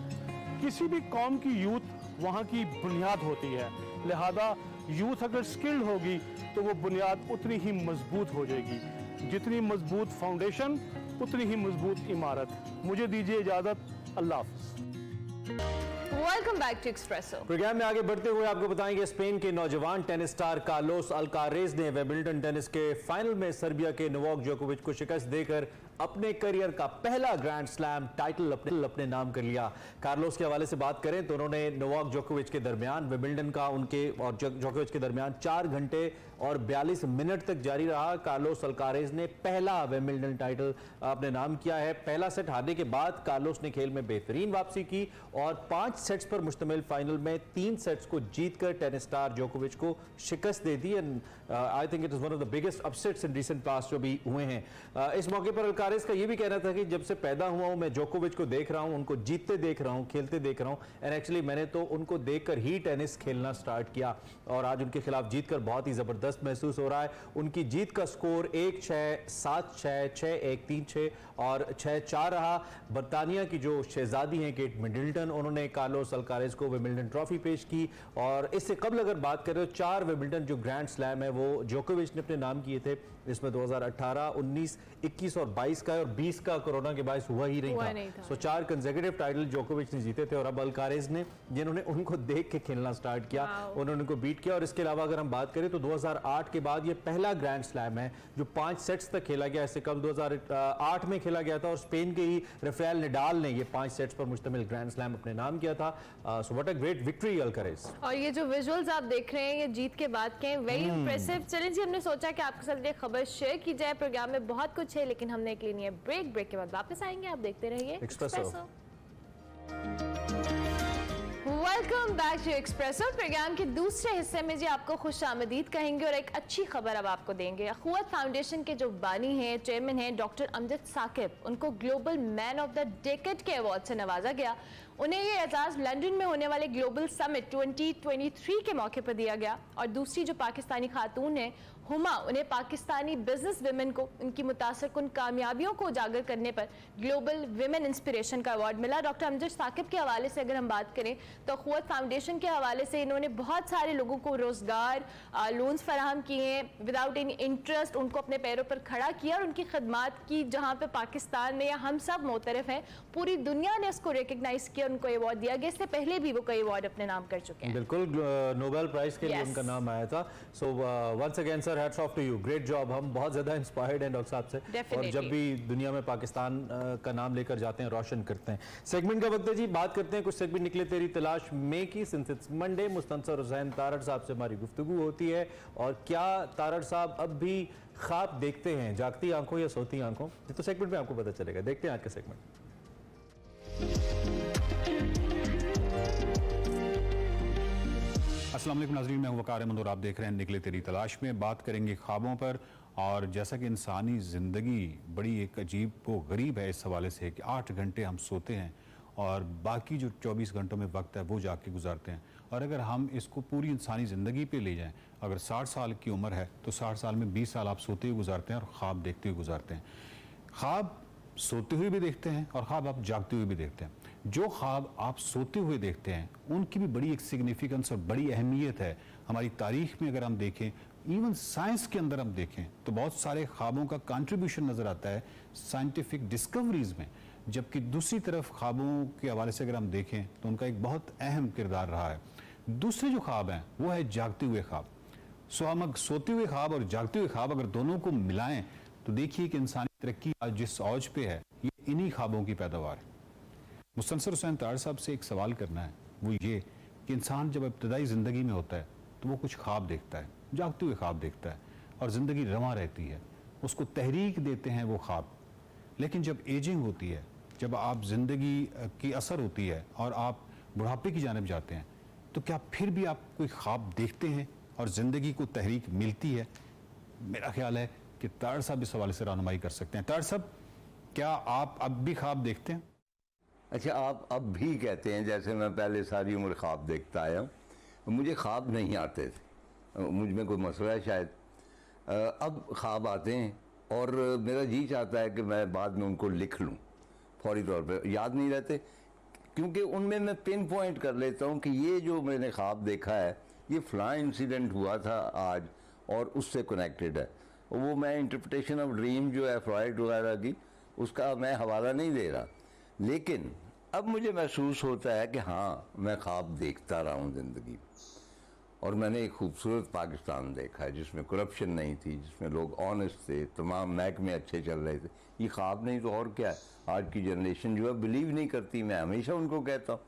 किसी भी कौम की यूथ वहाँ की बुनियाद होती है, लिहाजा यूथ अगर स्किल्ड होगी तो वो बुनियाद उतनी ही मजबूत हो जाएगी। जितनी मजबूत फाउंडेशन उतनी ही मजबूत इमारत। मुझे दीजिए इजाजत, अल्लाह हाफ़िज़। Welcome back to Expresso. Programme में आगे बढ़ते हुए आपको बताएंगे स्पेन के नौजवान टेनिस स्टार कार्लोस अल्कारेज ने विंबलडन टेनिस के फाइनल में सर्बिया के नोवाक जोकोविच को शिकस्त देकर अपने करियर का पहला ग्रैंड स्लैम टाइटल अपने नाम कर लिया। कार्लोस के हवाले से बात करें तो उन्होंने नोवाक जोकोविच के दरमियान विंबलडन का उनके और जोकोविच के दरमियान 4 घंटे और 42 मिनट तक जारी रहा। कार्लोस अल्कारेज ने पहला विंबलडन टाइटल अपने नाम किया है। पहला सेट हारने के बाद कार्लोस ने खेल में बेहतरीन वापसी की और 5 सेट्स पर मुश्तमिल फाइनल में 3 सेट्स को जीतकर टेनिस स्टार जोकोविच को शिकस्त दे दी। And I think it is one of the biggest upsets in recent past जो भी हुए हैं। इस मौके पर अल्कारेज का यह भी कहना था कि जब से पैदा हुआ हूं मैं जोकोविच को देख रहा हूं, उनको जीतते देख रहा हूं, खेलते देख रहा हूं। एंड एक्चुअली मैंने तो उनको देखकर ही टेनिस खेलना स्टार्ट किया और आज उनके खिलाफ जीतकर बहुत ही जबरदस्त महसूस हो रहा है। उनकी जीत का स्कोर 1-6, 7-6, 6-1, 3-6 और 6-4 रहा। बर्तानिया की जो शहजादी हैं केट मिडल्टन, उन्होंने कार्लोस अल्कारेज को विंबलडन ट्रॉफी पेश की। और इससे कबल अगर बात करें तो 4 विंबलडन जो ग्रैंड स्लैम है वो जोकोविच ने अपने नाम किए थे। इसमें 2018, 19, 21 और 22 का और 20 का कोरोना के बायस हुआ ही नहीं था। सो 4 कंसेक्यूटिव टाइटल जोकोविच ने जीते थे और अब अल्कारेज ने, जिन्होंने उनको देख के खेलना स्टार्ट किया, उन्होंने उनको बीट किया। और इसके अलावा अगर हम बात करें तो 2008 के बाद ये पहला ग्रैंड स्लैम है जो 5 सेट्स तक खेला गया। इससे कब 2008 में खेला गया था और स्पेन के ही राफेल नडाल ने ये 5 सेट्स पर मुश्तमिल ग्रैंड स्लैम अपने नाम किया था। So what a great victory Alcaraz. और ये जो विजुअल्स आप देख रहे हैं ये जीत के बाद के वेरी इंप्रेसिव। चलिए जी, हमने सोचा कि आपके साथ ये खबर शेयर की जाए। प्रोग्राम में बहुत कुछ है लेकिन हमने एक लिए नहीं है ब्रेक। ब्रेक के बाद वापस आएंगे, आप देखते रहिए Expresso. Welcome back to Expresso. Programme के दूसरे हिस्से में जी आपको खुशामदीद कहेंगे और एक अच्छी खबर अब आपको देंगे। अखुवत फाउंडेशन के जो बानी हैं, चेयरमैन हैं डॉक्टर अमजद साकिब, उनको global man of the decade के अवार्ड से नवाजा गया। उन्हें ये एजाज़ लंदन में होने वाले ग्लोबल समिट 2023 के मौके पर दिया गया। और दूसरी जो पाकिस्तानी खातून है हुमा, उन्हें पाकिस्तानी बिजनेस विमेन को उनकी मुतासिरकुन कामयाबियों को उजागर करने पर ग्लोबल विमेन इंस्पिरेशन का अवार्ड मिला। डॉक्टर अमजद साकिब के हवाले से अगर हम बात करें तो अखुवत फाउंडेशन के हवाले से इन्होंने बहुत सारे लोगों को रोजगार, लोन्स फराहम किए हैं विदाउट एनी इंटरेस्ट, उनको अपने पैरों पर खड़ा किया और उनकी खदमात की जहाँ पे पाकिस्तान में या हम सब मोतरफ हैं, पूरी दुनिया ने उसको रिकग्नाइज किया, उनको अवार्ड दिया गया। इससे पहले भी वो कई अवार्ड अपने नाम कर चुके हैं। बिल्कुल, नोबेल प्राइज के लिए उनका नाम आया था। So once again sir, hats off to you, great job. हम बहुत ज्यादा इंस्पायर्ड हैं डॉक्टर साहब से और जब भी दुनिया में पाकिस्तान का नाम लेकर जाते हैं रोशन करते हैं। सेगमेंट का वक्त है जी, बात करते हैं कुछ सेगमेंट निकले तेरी तलाश में की। Since it's Monday, Mustansar Hussain Tarar साहब से हमारी गुफ्तगू होती है। और क्या तारड़ साहब अब भी ख्वाब देखते हैं, जागती आंखों या सोती आंखों? तो सेगमेंट में आपको पता चलेगा। देखते हैं आज का सेगमेंट। अस्सलाम वालेकुम नाज़रीन, मैं हूं वकार अहमद और आप देख रहे हैं निकले तेरी तलाश में। बात करेंगे ख्वाबों पर। और जैसा कि इंसानी ज़िंदगी बड़ी एक अजीब व गरीब है इस हवाले से कि 8 घंटे हम सोते हैं और बाकी जो 24 घंटों में वक्त है वो जाके गुजारते हैं। और अगर हम इसको पूरी इंसानी ज़िंदगी पे ले जाएं, अगर 60 साल की उम्र है तो 60 साल में 20 साल आप सोते हुए गुजारते हैं और ख्वाब देखते हुए गुजारते हैं। ख्वाब सोते हुए भी देखते हैं और ख्वाब आप जागते हुए भी देखते हैं। जो ख्वाब आप सोते हुए देखते हैं उनकी भी बड़ी एक सिग्निफिकेंस और बड़ी अहमियत है। हमारी तारीख में अगर हम देखें, इवन साइंस के अंदर हम देखें तो बहुत सारे ख्वाबों का कंट्रीब्यूशन नज़र आता है साइंटिफिक डिस्कवरीज में। जबकि दूसरी तरफ ख्वाबों के हवाले से अगर हम देखें तो उनका एक बहुत अहम किरदार रहा है। दूसरे जो ख्वाब हैं वो है जागते हुए ख्वाब। सो हम सोते हुए ख्वाब और जागते हुए ख्वाब अगर दोनों को मिलाएं तो देखिए कि इंसानी तरक्की आज जिस औज पे है ये इन्हीं ख्वाबों की पैदावार है। मुस्तनसर हुसैन तारड़ साहब से एक सवाल करना है, वो ये कि इंसान जब इब्तदाई ज़िंदगी में होता है तो वो कुछ ख्वाब देखता है, जागते हुए ख्वाब देखता है और ज़िंदगी रवां रहती है, उसको तहरीक देते हैं वो ख्वाब। लेकिन जब एजिंग होती है, जब आप ज़िंदगी की असर होती है और आप बुढ़ापे की जानिब जाते हैं, तो क्या फिर भी आप कोई ख्वाब देखते हैं और ज़िंदगी को तहरीक मिलती है? मेरा ख्याल है कि तारड़ साहब इस हवाले से रहनुमाई कर सकते हैं। तारड़ साहब, क्या आप अब भी ख्वाब देखते हैं? अच्छा, आप अब भी कहते हैं जैसे मैं पहले सारी उम्र ख्वाब देखता आया हूँ, मुझे ख्वाब नहीं आते थे, मुझ में कोई मसला है शायद। अब ख्वाब आते हैं और मेरा जी चाहता है कि मैं बाद में उनको लिख लूँ, फौरी तौर पे याद नहीं रहते, क्योंकि उनमें मैं पिन पॉइंट कर लेता हूँ कि ये जो मैंने ख्वाब देखा है ये फ़लाँ इंसिडेंट हुआ था आज और उससे कनेक्टेड है। वो मैं इंटरप्रिटेशन ऑफ ड्रीम जो है फ्रॉइड वगैरह की, उसका मैं हवाला नहीं दे रहा, लेकिन अब मुझे महसूस होता है कि हाँ, मैं ख्वाब देखता रहा हूँ ज़िंदगी। और मैंने एक खूबसूरत पाकिस्तान देखा है जिसमें करप्शन नहीं थी, जिसमें लोग ऑनेस्ट थे, तमाम महकमे अच्छे चल रहे थे। ये ख्वाब नहीं तो और क्या है। आज की जनरेशन जो है बिलीव नहीं करती। मैं हमेशा उनको कहता हूँ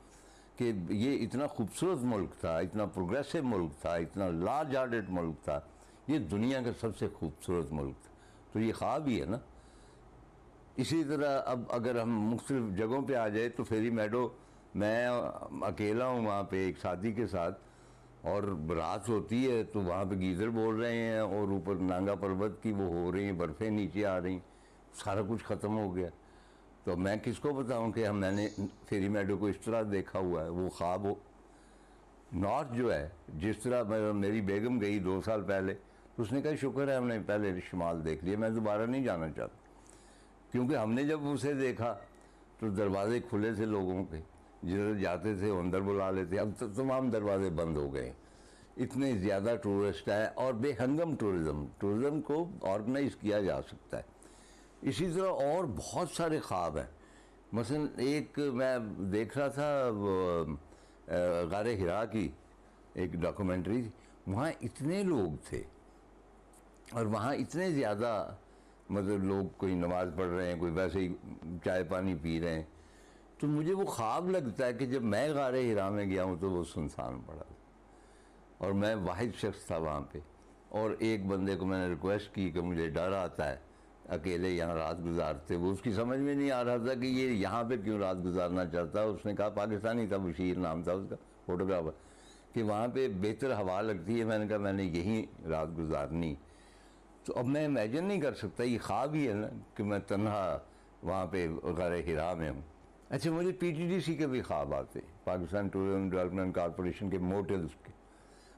कि ये इतना खूबसूरत मुल्क था, इतना प्रोग्रेसिव मुल्क था, इतना लार्ज हार्टेड मुल्क था, ये दुनिया का सबसे खूबसूरत मुल्क था। तो ये ख्वाब ही है ना। इसी तरह अब अगर हम मुख्तलिफ जगहों पे आ जाए तो फेरी मेडो, मैं अकेला हूँ वहाँ पे एक शादी के साथ, और रात होती है तो वहाँ पे गीज़र बोल रहे हैं और ऊपर नांगा पर्वत की वो हो रही हैं, बर्फ़ें नीचे आ रही, सारा कुछ ख़त्म हो गया। तो मैं किसको बताऊँ कि मैंने फेरी मेडो को इस तरह देखा हुआ है। वो ख्वाब हो। नॉर्थ जो है, जिस तरह मेरी बेगम गई 2 साल पहले, तो उसने कहा शुक्र है हमने पहले शुमाल देख लिया, मैं दोबारा नहीं जाना चाहता। क्योंकि हमने जब उसे देखा तो दरवाजे खुले थे लोगों के, जिधर जाते थे अंदर बुला लेते। अब तो तमाम दरवाजे बंद हो गए। इतने ज़्यादा टूरिस्ट आए और बेहंगम टूरिज़म को ऑर्गेनाइज किया जा सकता है। इसी तरह और बहुत सारे ख्वाब हैं। मसलन एक मैं देख रहा था गारे हिरा की एक डॉक्यूमेंट्री, वहाँ इतने लोग थे और वहाँ इतने ज़्यादा मतलब लोग, कोई नमाज़ पढ़ रहे हैं, कोई वैसे ही चाय पानी पी रहे हैं। तो मुझे वो ख्वाब लगता है कि जब मैं गारे हिरा में गया हूँ तो वो सुनसान पड़ा और मैं वाहिद शख्स था वहाँ पे। और एक बंदे को मैंने रिक्वेस्ट की कि मुझे डर आता है अकेले यहाँ रात गुजारते। वो उसकी समझ में नहीं आ रहा था कि ये यहाँ पे क्यों रात गुजारना चाहता है। उसने कहा, पाकिस्तानी था, बशीर नाम था उसका, फोटोग्राफर, कि वहाँ पे बेहतर हवा लगती है। मैंने कहा मैंने यहीं रात गुजारनी। तो अब मैं इमेजिन नहीं कर सकता, ये ख्वाब ही है ना कि मैं तन्हा वहाँ पे गारे हिरा में हूँ। अच्छा, मुझे पीटीडीसी के भी ख्वाब आते, पाकिस्तान टूरिज्म डेवलपमेंट कॉरपोरेशन के मोटल्स के।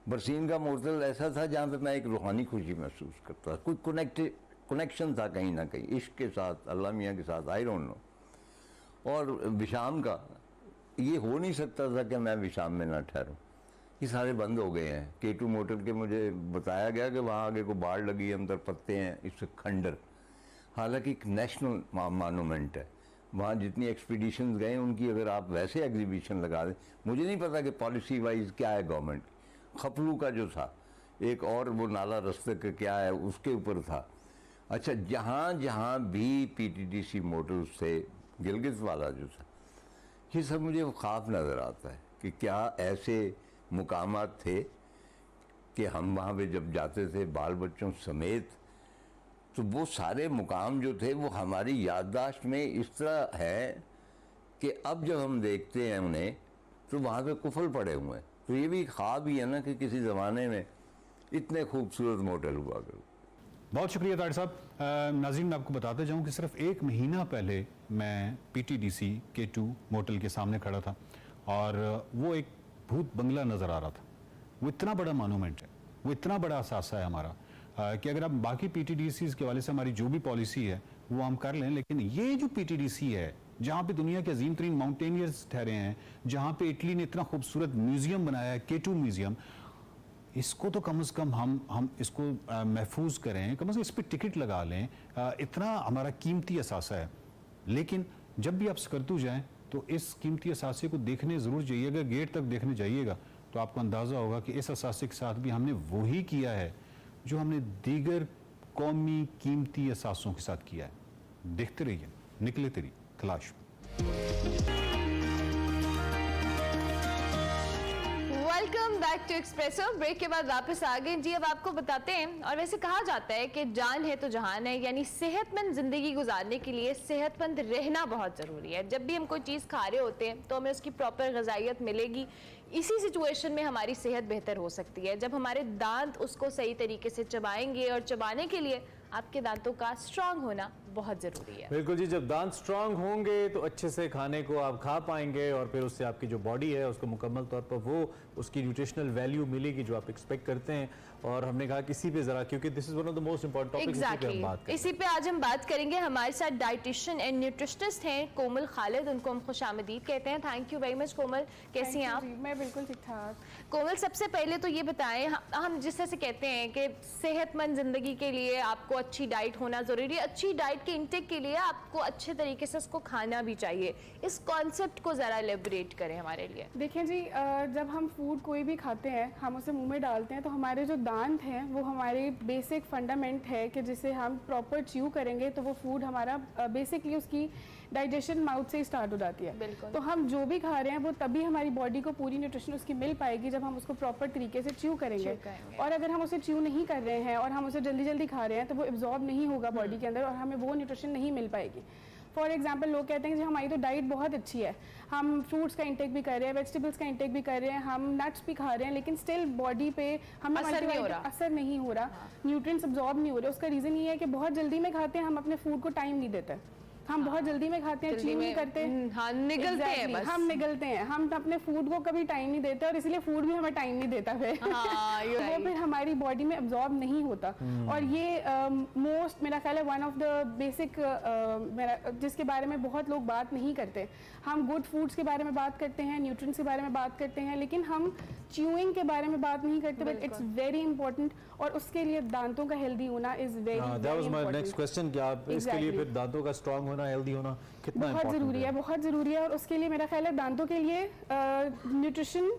बरसीन का मोटल ऐसा था जहाँ पे मैं एक रूहानी खुशी महसूस करता था, कोई कनेक्शन था कहीं ना कहीं इश्क के साथ, अल्लाह मियाँ के साथ, आई डोंट नो। और विशाम का ये हो नहीं सकता था कि मैं विशाम में ना ठहरूँ। ये सारे बंद हो गए हैं। K2 मोटल के मुझे बताया गया कि वहाँ आगे को बाढ़ लगी है, अंदर पत्ते हैं, इससे खंडर, हालांकि एक नेशनल मानूमेंट है। वहाँ जितनी एक्सपीडिशंस गए उनकी अगर आप वैसे एग्जीबिशन लगा दें, मुझे नहीं पता कि पॉलिसी वाइज क्या है गवर्नमेंट। खपलू का जो था एक, और वो नाला रास्ते का क्या है उसके ऊपर था। अच्छा, जहाँ जहाँ भी पीटीडीसी मॉडल्स थे, गिलगित वाला जो था, ये सब मुझे ख्वाब नज़र आता है कि क्या ऐसे मुकामात थे कि हम वहाँ पे जब जाते थे बाल बच्चों समेत, तो वो सारे मुकाम जो थे वो हमारी याददाश्त में इस तरह है कि अब जब हम देखते हैं उन्हें तो वहाँ पे कुफल पड़े हुए हैं। तो ये भी ख्वाब ही है ना कि किसी ज़माने में इतने खूबसूरत मोटल हुआ करो। बहुत शुक्रिया तारिक साहब। नाज़रीन, मैं आपको बताते जाऊँ कि सिर्फ 1 महीना पहले मैं पीटीडीसी K2 मोटल के सामने खड़ा था और वो एक भूत बंगला नज़र आ रहा था। वो इतना बड़ा मोनूमेंट है, वो इतना बड़ा असासा है हमारा कि अगर आप बाकी पीटीडीसीज़ के वाले से हमारी जो भी पॉलिसी है वो हम कर लें, लेकिन ये जो पीटीडीसी है जहाँ पे दुनिया के अजीम तरीन माउंटेनियर्स ठहरे हैं, जहाँ पे इटली ने इतना खूबसूरत म्यूज़ियम बनाया है, K2 म्यूज़ियम, इसको तो कम से कम हम इसको महफूज करें, कम से कम इस पर टिकट लगा लें। इतना हमारा कीमती असासा है। लेकिन जब भी आप सकरतू जाएँ तो इस कीमती असासे को देखने ज़रूर जाइए। अगर गेट तक देखने जाइएगा तो आपको अंदाज़ा होगा कि इस असासे के साथ भी हमने वही किया है जो हमने दीगर कौमी कीमती असासों के साथ किया है। देखते रहिए निकले तेरी तलाश। Welcome back to Expresso. Break के बाद वापस आ गए जी। अब आपको बताते हैं, और वैसे कहा जाता है कि जान है तो जहान है, यानी सेहतमंद जिंदगी गुजारने के लिए सेहतमंद रहना बहुत ज़रूरी है। जब भी हम कोई चीज़ खा रहे होते हैं तो हमें उसकी प्रॉपर ग़िज़ाइयत मिलेगी। इसी सिचुएशन में हमारी सेहत बेहतर हो सकती है जब हमारे दांत उसको सही तरीके से चबाएंगे, और चबाने के लिए आपके दांतों का स्ट्रांग होना बहुत ज़रूरी है। बिल्कुल जी, जब दांत स्ट्रांग होंगे तो अच्छे से खाने को आप खा पाएंगे और फिर उससे आपकी जो बॉडी है उसको मुकम्मल तौर पर वो उसकी न्यूट्रिशनल वैल्यू मिलेगी जो आप एक्सपेक्ट करते हैं। और हमने कहा किसी पे ज़रा, क्योंकि this is one of the most important topic, इसी पे हम बात करें। इसी पे आज हम बात करेंगे। हमारे साथ डाइटिशियन एंड न्यूट्रिशनिस्ट हैं कोमल खालिद, उनको हम खुशामदीद कहते हैं। थैंक यू वेरी मच कोमल, कैसी हैं आप? मैं बिल्कुल ठीक ठाक। कोमल, सबसे पहले तो ये बताएं, हम जिस तरह से कहते हैं कि सेहतमंद ज़िंदगी के लिए आपको अच्छी डाइट होना ज़रूरी है, अच्छी डाइट के इंटेक के लिए आपको अच्छे तरीके से उसको खाना भी चाहिए। इस कॉन्सेप्ट को ज़रा एलेबोरेट करें हमारे लिए। देखिए जी, जब हम फूड कोई भी खाते हैं, हम उसे मुंह में डालते हैं, तो हमारे जो दांत हैं वो हमारे बेसिक फंडामेंट है कि जिसे हम प्रॉपर च्यू करेंगे तो वो फूड हमारा बेसिकली उसकी डाइजेशन माउथ से ही स्टार्ट हो जाती है। तो हम जो भी खा रहे हैं वो तभी हमारी बॉडी को पूरी न्यूट्रिशन उसकी मिल पाएगी जब हम उसको प्रॉपर तरीके से च्यू करेंगे। और अगर हम उसे च्यू नहीं कर रहे हैं और हम उसे जल्दी जल्दी खा रहे हैं तो वो एब्जॉर्ब नहीं होगा बॉडी के अंदर और हमें वो न्यूट्रिशन नहीं मिल पाएगी। फॉर एग्जाम्पल, लोग कहते हैं कि हमारी तो डाइट बहुत अच्छी है, हम फ्रूट्स का इंटेक भी कर रहे हैं, वेजिटेबल्स का इंटेक भी कर रहे हैं, हम नट्स भी खा रहे हैं, लेकिन स्टिल बॉडी पे हमें असर नहीं हो रहा, न्यूट्रिएंट्स अब्जॉर्ब नहीं हो रहे। उसका रीज़न ये है कि बहुत जल्दी में खाते हैं, हम अपने फूड को टाइम नहीं देते। हम बहुत जल्दी में खाते हैं, च्यू नहीं करते, निगलते हैं बस। हम निगलते हैं, हम अपने फूड को कभी टाइम नहीं देते और इसलिए फूड भी हमें टाइम नहीं देता फिर तो वो फिर हमारी बॉडी में एब्जॉर्ब नहीं होता। और ये मोस्ट मेरा ख्याल है वन ऑफ द बेसिक जिसके बारे में बहुत लोग बात नहीं करते। हम गुड फूड्स के बारे में बात करते हैं, न्यूट्रिएंट्स के बारे में बात करते हैं, लेकिन हम च्यूइंग के बारे में बात नहीं करते। बट इट्स वेरी इंपॉर्टेंट और उसके लिए दांतों का हेल्दी होना is very that was my next question कि आप इसके लिए फिर दांतों का स्ट्रांग होना, हेल्दी होना कितना बहुत ज़रूरी है, बहुत ज़रूरी है। और उसके लिए मेरा ख्याल है दांतों के लिए न्यूट्रिशन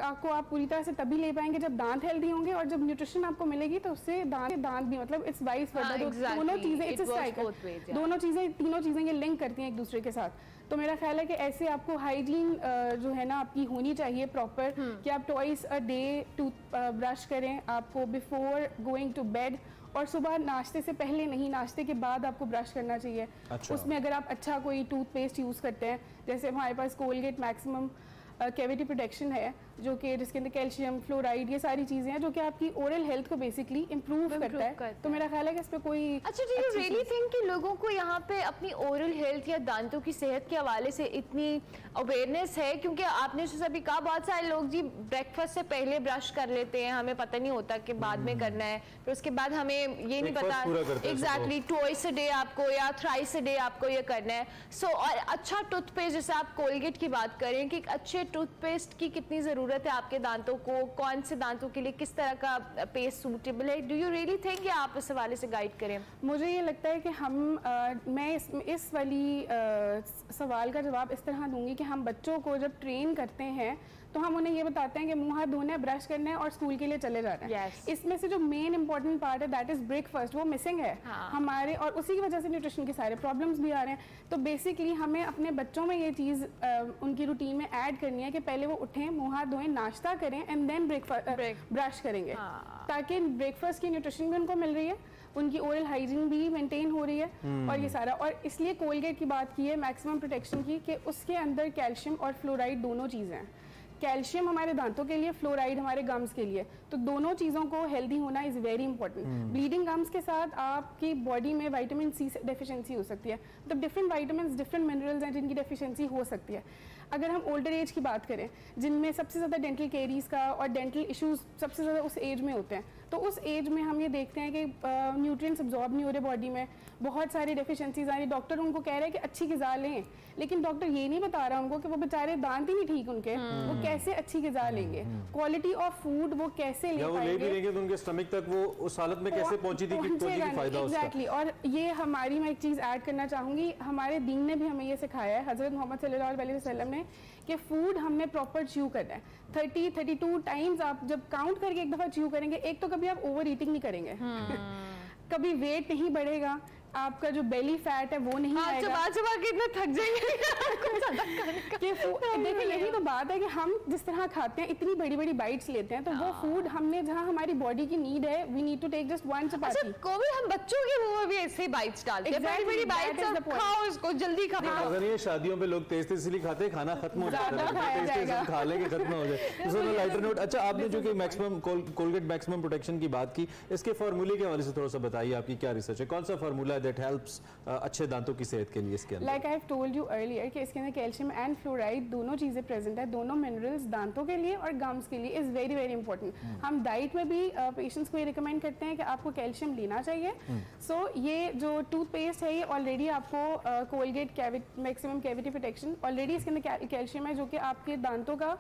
आपको आप पूरी तरह से तभी ले पाएंगे जब दांत हेल्दी होंगे और जब न्यूट्रिशन आपको मिलेगी तो उससे दांत भी, मतलब इट्स वाइस वर्सा, दोनों चीज़ें, इट्स अ साइकिल, दोनों चीज़ें, तीनों चीज़ें ये लिंक करती हैं एक दूसरे के साथ। तो मेरा ख्याल है कि ऐसे आपको हाइजीन जो है ना आपकी होनी चाहिए प्रॉपर, कि आप twice a day tooth brush करें, आपको बिफोर गोइंग टू बेड, और सुबह नाश्ते से पहले नहीं, नाश्ते के बाद आपको ब्रश करना चाहिए। उसमें अगर आप अच्छा कोई टूथपेस्ट यूज़ करते हैं, जैसे हमारे पास कोलगेट मैक्सिमम कैविटी प्रोटेक्शन है, जो कि जिसके अंदर कैल्शियम, फ्लोराइड, ये सारी चीज़ें हैं जो कि आपकी ओरल हेल्थ को बेसिकली इम्प्रूव करता है। तो मेरा ख्याल है कि इस पे कोई अच्छा, डू यू रियली थिंक कि लोगों को यहाँ पे अपनी ओरल हेल्थ या दांतों की सेहत के हवाले से इतनी अवेयरनेस है? क्योंकि आपने जैसे अभी कहा, बहुत सारे लोग जी ब्रेकफास्ट से पहले ब्रश कर लेते हैं, हमें पता नहीं होता कि बाद में करना है, फिर उसके बाद हमें ये नहीं पता एग्जैक्टली ट्वाइस अ डे आपको या थ्राइस अ डे आपको ये करना है। सो और अच्छा टूथपेस्ट, जैसे आप कोलगेट की बात करें कि अच्छे टूथपेस्ट की कितनी ज़रूरत है आपके दांतों को, कौन से दांतों के लिए किस तरह का पेस्ट सूटेबल है? डू यू रियली थिंक या आप इस हवाले से गाइड करें? मुझे ये लगता है कि मैं इस वाली सवाल का जवाब इस तरह दूंगी कि हम बच्चों को जब ट्रेन करते हैं तो हम उन्हें ये बताते हैं कि मुंह हाथ धोने, ब्रश करना है और स्कूल के लिए चले जाना है। इसमें से जो मेन इंपॉर्टेंट पार्ट है दैट इज ब्रेकफास्ट, वो मिसिंग है हमारे, और उसी की वजह से न्यूट्रिशन के सारे प्रॉब्लम्स भी आ रहे हैं। तो बेसिकली हमें अपने बच्चों में ये चीज़ उनकी रूटीन में ऐड करनी है कि पहले वो उठें, मुंह हाथ धोएं, नाश्ता करें एंड देन ब्रश करेंगे, ताकि ब्रेकफास्ट की न्यूट्रिशन भी उनको मिल रही है, उनकी ओरल हाइजीन भी मेंटेन हो रही है और ये सारा। और इसलिए कोलगेट की बात की है मैक्सिमम प्रोटेक्शन की, कि उसके अंदर कैल्शियम और फ्लोराइड दोनों चीज़ें हैं। कैल्शियम हमारे दांतों के लिए, फ्लोराइड हमारे गम्स के लिए, तो दोनों चीज़ों को हेल्दी होना is very important. Bleeding gums के साथ आपकी बॉडी में विटामिन सी डेफिशिएंसी हो सकती है, मतलब डिफरेंट विटामिन, डिफरेंट मिनरल्स हैं जिनकी डेफिशिएंसी हो सकती है। अगर हम ओल्डर एज की बात करें, जिनमें सबसे ज़्यादा डेंटल केरीज का और डेंटल इश्यूज सबसे ज़्यादा उस एज में होते हैं, तो उस एज में हम ये देखते हैं कि न्यूट्रिएंट्स अब्जॉर्ब नहीं हो रहे बॉडी में, बहुत सारी डेफिशिएंसीज आ रही। डॉक्टर उनको कह रहे हैं कि अच्छी ग़िज़ा लें, लेकिन डॉक्टर ये नहीं बता रहा उनको कि वो बेचारे दांत ही नहीं ठीक उनके, वो कैसे अच्छी ग़िज़ा लेंगे, क्वालिटी ऑफ फूड वो कैसे ले पाएंगे, तो उनके स्टमक तक वो उस हालत में कैसे पहुंची थी कि कोई फायदा उसका। एग्जैक्टली। और ये हमारी, मैं एक चीज़ ऐड करना चाहूँगी, हमारे दीन ने भी हमें ये सिखाया है, हज़रत मोहम्मद सल्लल्लाहु अलैहि वसल्लम ने, कि फूड हमने प्रॉपर च्यू करना है। 30-32 टाइम्स आप जब काउंट करके एक दफ़ा च्यू करेंगे, एक तो कभी आप ओवर ईटिंग नहीं करेंगे कभी वेट नहीं बढ़ेगा, आपका जो बेली फैट है वो नहीं आएगा, कितना थक जाएंगे देखिए यही तो बात है कि हम जिस तरह खाते हैं, इतनी बड़ी बड़ी बाइट्स लेते हैं, तो वो फूड हमने जहाँ हमारी बॉडी की नीड है, we need to take just one chapati. कोई हम बच्चों के मुंह में भी ऐसे बाइट्स डालते हैं, बड़ी बड़ी बाइट्स, खाओ इसको जल्दी खाओ। अगर ये शादियों पे लोग तेज तेज इसलिए खाते हैं, खाना खत्म हो जाता है, तेज तेज खा लेंगे खत्म हो जाए। तो लाइटर नोट। अच्छा, आपने जो कि मैक्सिमम कोलगेट मैक्सिमम प्रोटेक्शन की बात की, इसके फार्मूले के हवाले से थोड़ा सा बताइए, आपकी क्या रिसर्च है, कौन सा फार्मूला दैट हेल्प्स अच्छे दांतों की सेहत के लिए इसके अंदर? Like I have told you earlier कि इसके अंदर कैल्शियम एंड फ्लोराइड दोनों चीज़ें प्रेजेंट है, दोनों मिनरल्स दांतों के लिए और गम्स के लिए इज़ वेरी वेरी इंपॉर्टेंट। हम डाइट में भी पेशेंट्स को ये रिकमेंड करते हैं कि आपको कैल्शियम लेना चाहिए। सो ये जो टूथपेस्ट है ये ऑलरेडी आपको Colgate maximum cavity protection, already इसके अंदर कैल्शियम है जो कि आपके दांतों का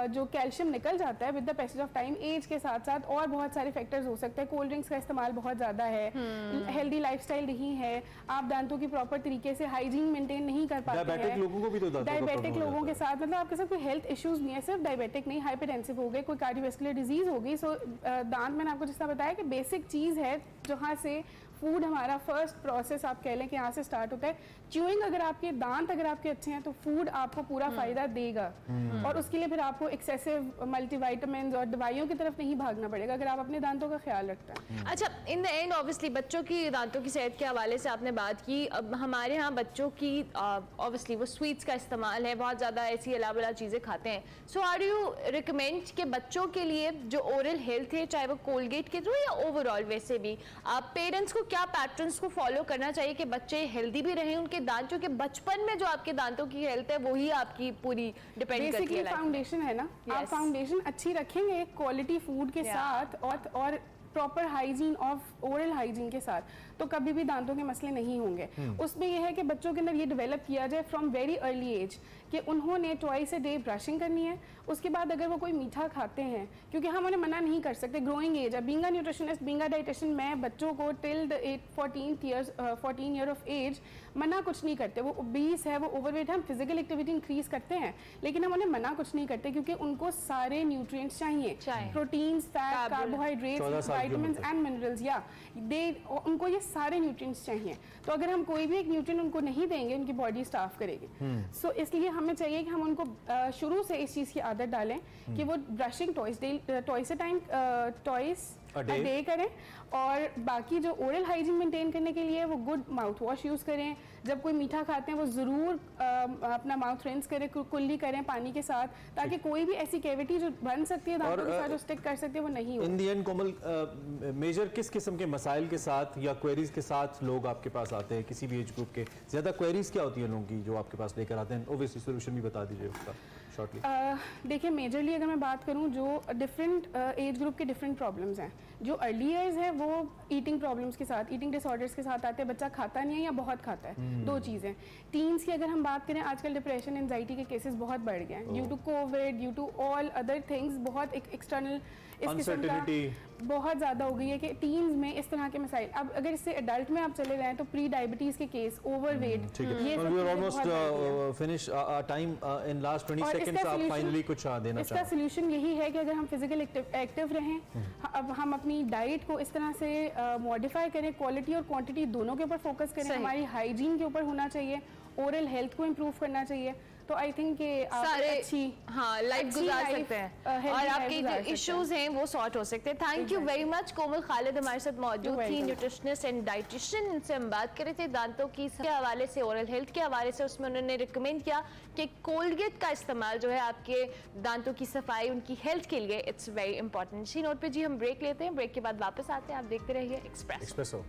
जो कैल्शियम निकल जाता है with the passage of time, age के साथ साथ और बहुत सारे फैक्टर्स हो सकते हैं। कोल्ड ड्रिंक्स का इस्तेमाल बहुत ज़्यादा है, हेल्दी लाइफस्टाइल नहीं है, आप दांतों की प्रॉपर तरीके से हाइजीन मेंटेन नहीं कर पाते हैं। डायबिटिक लोगों को भी तो डायबिटिक लोगों के साथ मतलब आपके साथ कोई हेल्थ इश्यूज नहीं है, सिर्फ डायबिटिक नहीं, हाइपरटेंसिव हो गए, कोई कार्डियोवैस्कुलर डिजीज हो गई। सो दांत मैंने आपको जिस तरह बताया कि बेसिक चीज़ है जहाँ से फूड हमारा फर्स्ट प्रोसेस आप कह लें कि यहाँ से स्टार्ट होता है। च्यूइंग अगर आपके दांत अगर आपके अच्छे हैं तो फूड आपको पूरा फायदा देगा और उसके लिए फिर आपको एक्सेसिव मल्टीविटामिन्स और दवाइयों की तरफ नहीं भागना पड़ेगा अगर आप अपने दांतों का ख्याल रखते हैं। अच्छा, इन द एंड ऑब्वियसली बच्चों की दांतों की सेहत के हवाले से आपने बात की। अब हमारे यहाँ बच्चों की ऑब्वियसली वो स्वीट्स का इस्तेमाल है, बहुत ज़्यादा ऐसी अलावा चीज़ें खाते हैं। सो आर यू रिकमेंड कि बच्चों के लिए जो ओरल हेल्थ है चाहे वो कोलगेट के थ्रू या ओवरऑल वैसे भी आप पेरेंट्स को क्या पैटर्न्स को फॉलो करना चाहिए कि बच्चे हेल्दी भी रहें, उनके दांत जो कि बचपन में जो आपके दांतों की हेल्थ है वही आपकी पूरी डिपेंड करती है। फाउंडेशन है ना, आप फाउंडेशन अच्छी रखेंगे क्वालिटी फूड के साथ और proper hygiene of oral hygiene के साथ तो कभी भी दांतों के मसले नहीं होंगे। उसमें यह है कि बच्चों के अंदर ये डेवलप किया जाए फ्रॉम वेरी अर्ली एज कि उन्होंने ट्वाइस अ डे ब्रशिंग करनी है। उसके बाद अगर वो कोई मीठा खाते हैं, क्योंकि हम उन्हें मना नहीं कर सकते, ग्रोइंग एज है, being a nutritionist, being a dietitian, मैं बच्चों को till the 14 year of age मना कुछ नहीं करते। वो ओबीस है, वो ओवरवेट है, हम फिजिकल एक्टिविटी इंक्रीज करते हैं लेकिन हम उन्हें मना कुछ नहीं करते क्योंकि उनको सारे न्यूट्रिएंट्स चाहिए, proteins, fat, carbohydrates, vitamins and minerals, या उनको ये सारे न्यूट्रिएंट्स चाहिए। तो अगर हम कोई भी एक न्यूट्रिएंट उनको नहीं देंगे उनकी बॉडी स्टाफ करेगी। सो इसलिए हमें चाहिए कि हम उनको शुरू से इस चीज़ की आदत डालें कि वो ब्रशिंग टॉइस अ डे करें और बाकी जो ओरल हाइजीन मेंटेन करने के लिए वो गुड माउथ वॉश यूज़ करें। जब कोई मीठा खाते हैं वो ज़रूर अपना माउथ रिंस करें, कुल्ली करें पानी के साथ, ताकि कोई भी ऐसी कैविटी जो बन सकती है दांतों के साथ जो स्टिक कर सकती है वो नहीं हो। इन दी एंड कोमल, मेजर किस किस्म के मसाइल के साथ या क्वेरीज के साथ लोग आपके पास आते हैं किसी भी एज ग्रुप के? ज़्यादा क्वेरीज क्या होती है लोगों की जो आपके पास लेकर आते हैं? ओबियसली सोल्यूशन भी बता दीजिए उसका शॉर्टली। देखिए, मेजरली अगर मैं बात करूं जो डिफरेंट एज ग्रुप के डिफरेंट प्रॉब्लम्स हैं। जो अर्ली एज है वो ईटिंग प्रॉब्लम्स के साथ, ईटिंग डिसऑर्डर्स के साथ आते हैं, बच्चा खाता नहीं है या बहुत खाता है, दो चीज़ें। टीन्स की अगर हम बात करें, आजकल डिप्रेशन, एंजाइटी के केसेस बहुत बढ़ गए हैं due to Covid, due to all other things. बहुत एक एक्सटर्नल इस किस्म का बहुत ज़्यादा हो गई है कि टीन्स में इस तरह के मसाइल। अब अगर इससे एडल्ट में आप चले जाएं तो प्री डायबिटीज़ के केस, ओवरवेट, ये finish time in last 20 seconds आप फाइनली कुछ देना इसका सोल्यूशन यही है कि अगर हम फिजिकल एक्टिव रहें, अब हम अपनी डाइट को इस तरह से मॉडिफाई करें, क्वालिटी और क्वांटिटी दोनों के ऊपर फोकस करें, हमारी हाइजीन के ऊपर होना चाहिए, ओरल हेल्थ को इम्प्रूव करना चाहिए, तो आई थिंक कि आप अच्छी लाइफ गुजार सकते हैं और आपके जो इश्यूज हैं वो सॉर्ट हो सकते हैं। Thank you very much. Komal Khalid हमारे साथ मौजूद थी, न्यूट्रिशनिस्ट एंड डाइटिशियन। इनसे हम बात कर रहे थे दांतों की के हवाले से, ओरल हेल्थ के हवाले से। उसमें उन्होंने रिकमेंड किया कि कोलगेट का इस्तेमाल जो है आपके दांतों की सफाई, उनकी हेल्थ के लिए इट्स वेरी इंपॉर्टेंट। इसी नोट पे जी हम ब्रेक लेते हैं, ब्रेक के बाद वापस आते हैं। आप देखते रहिए Expresso.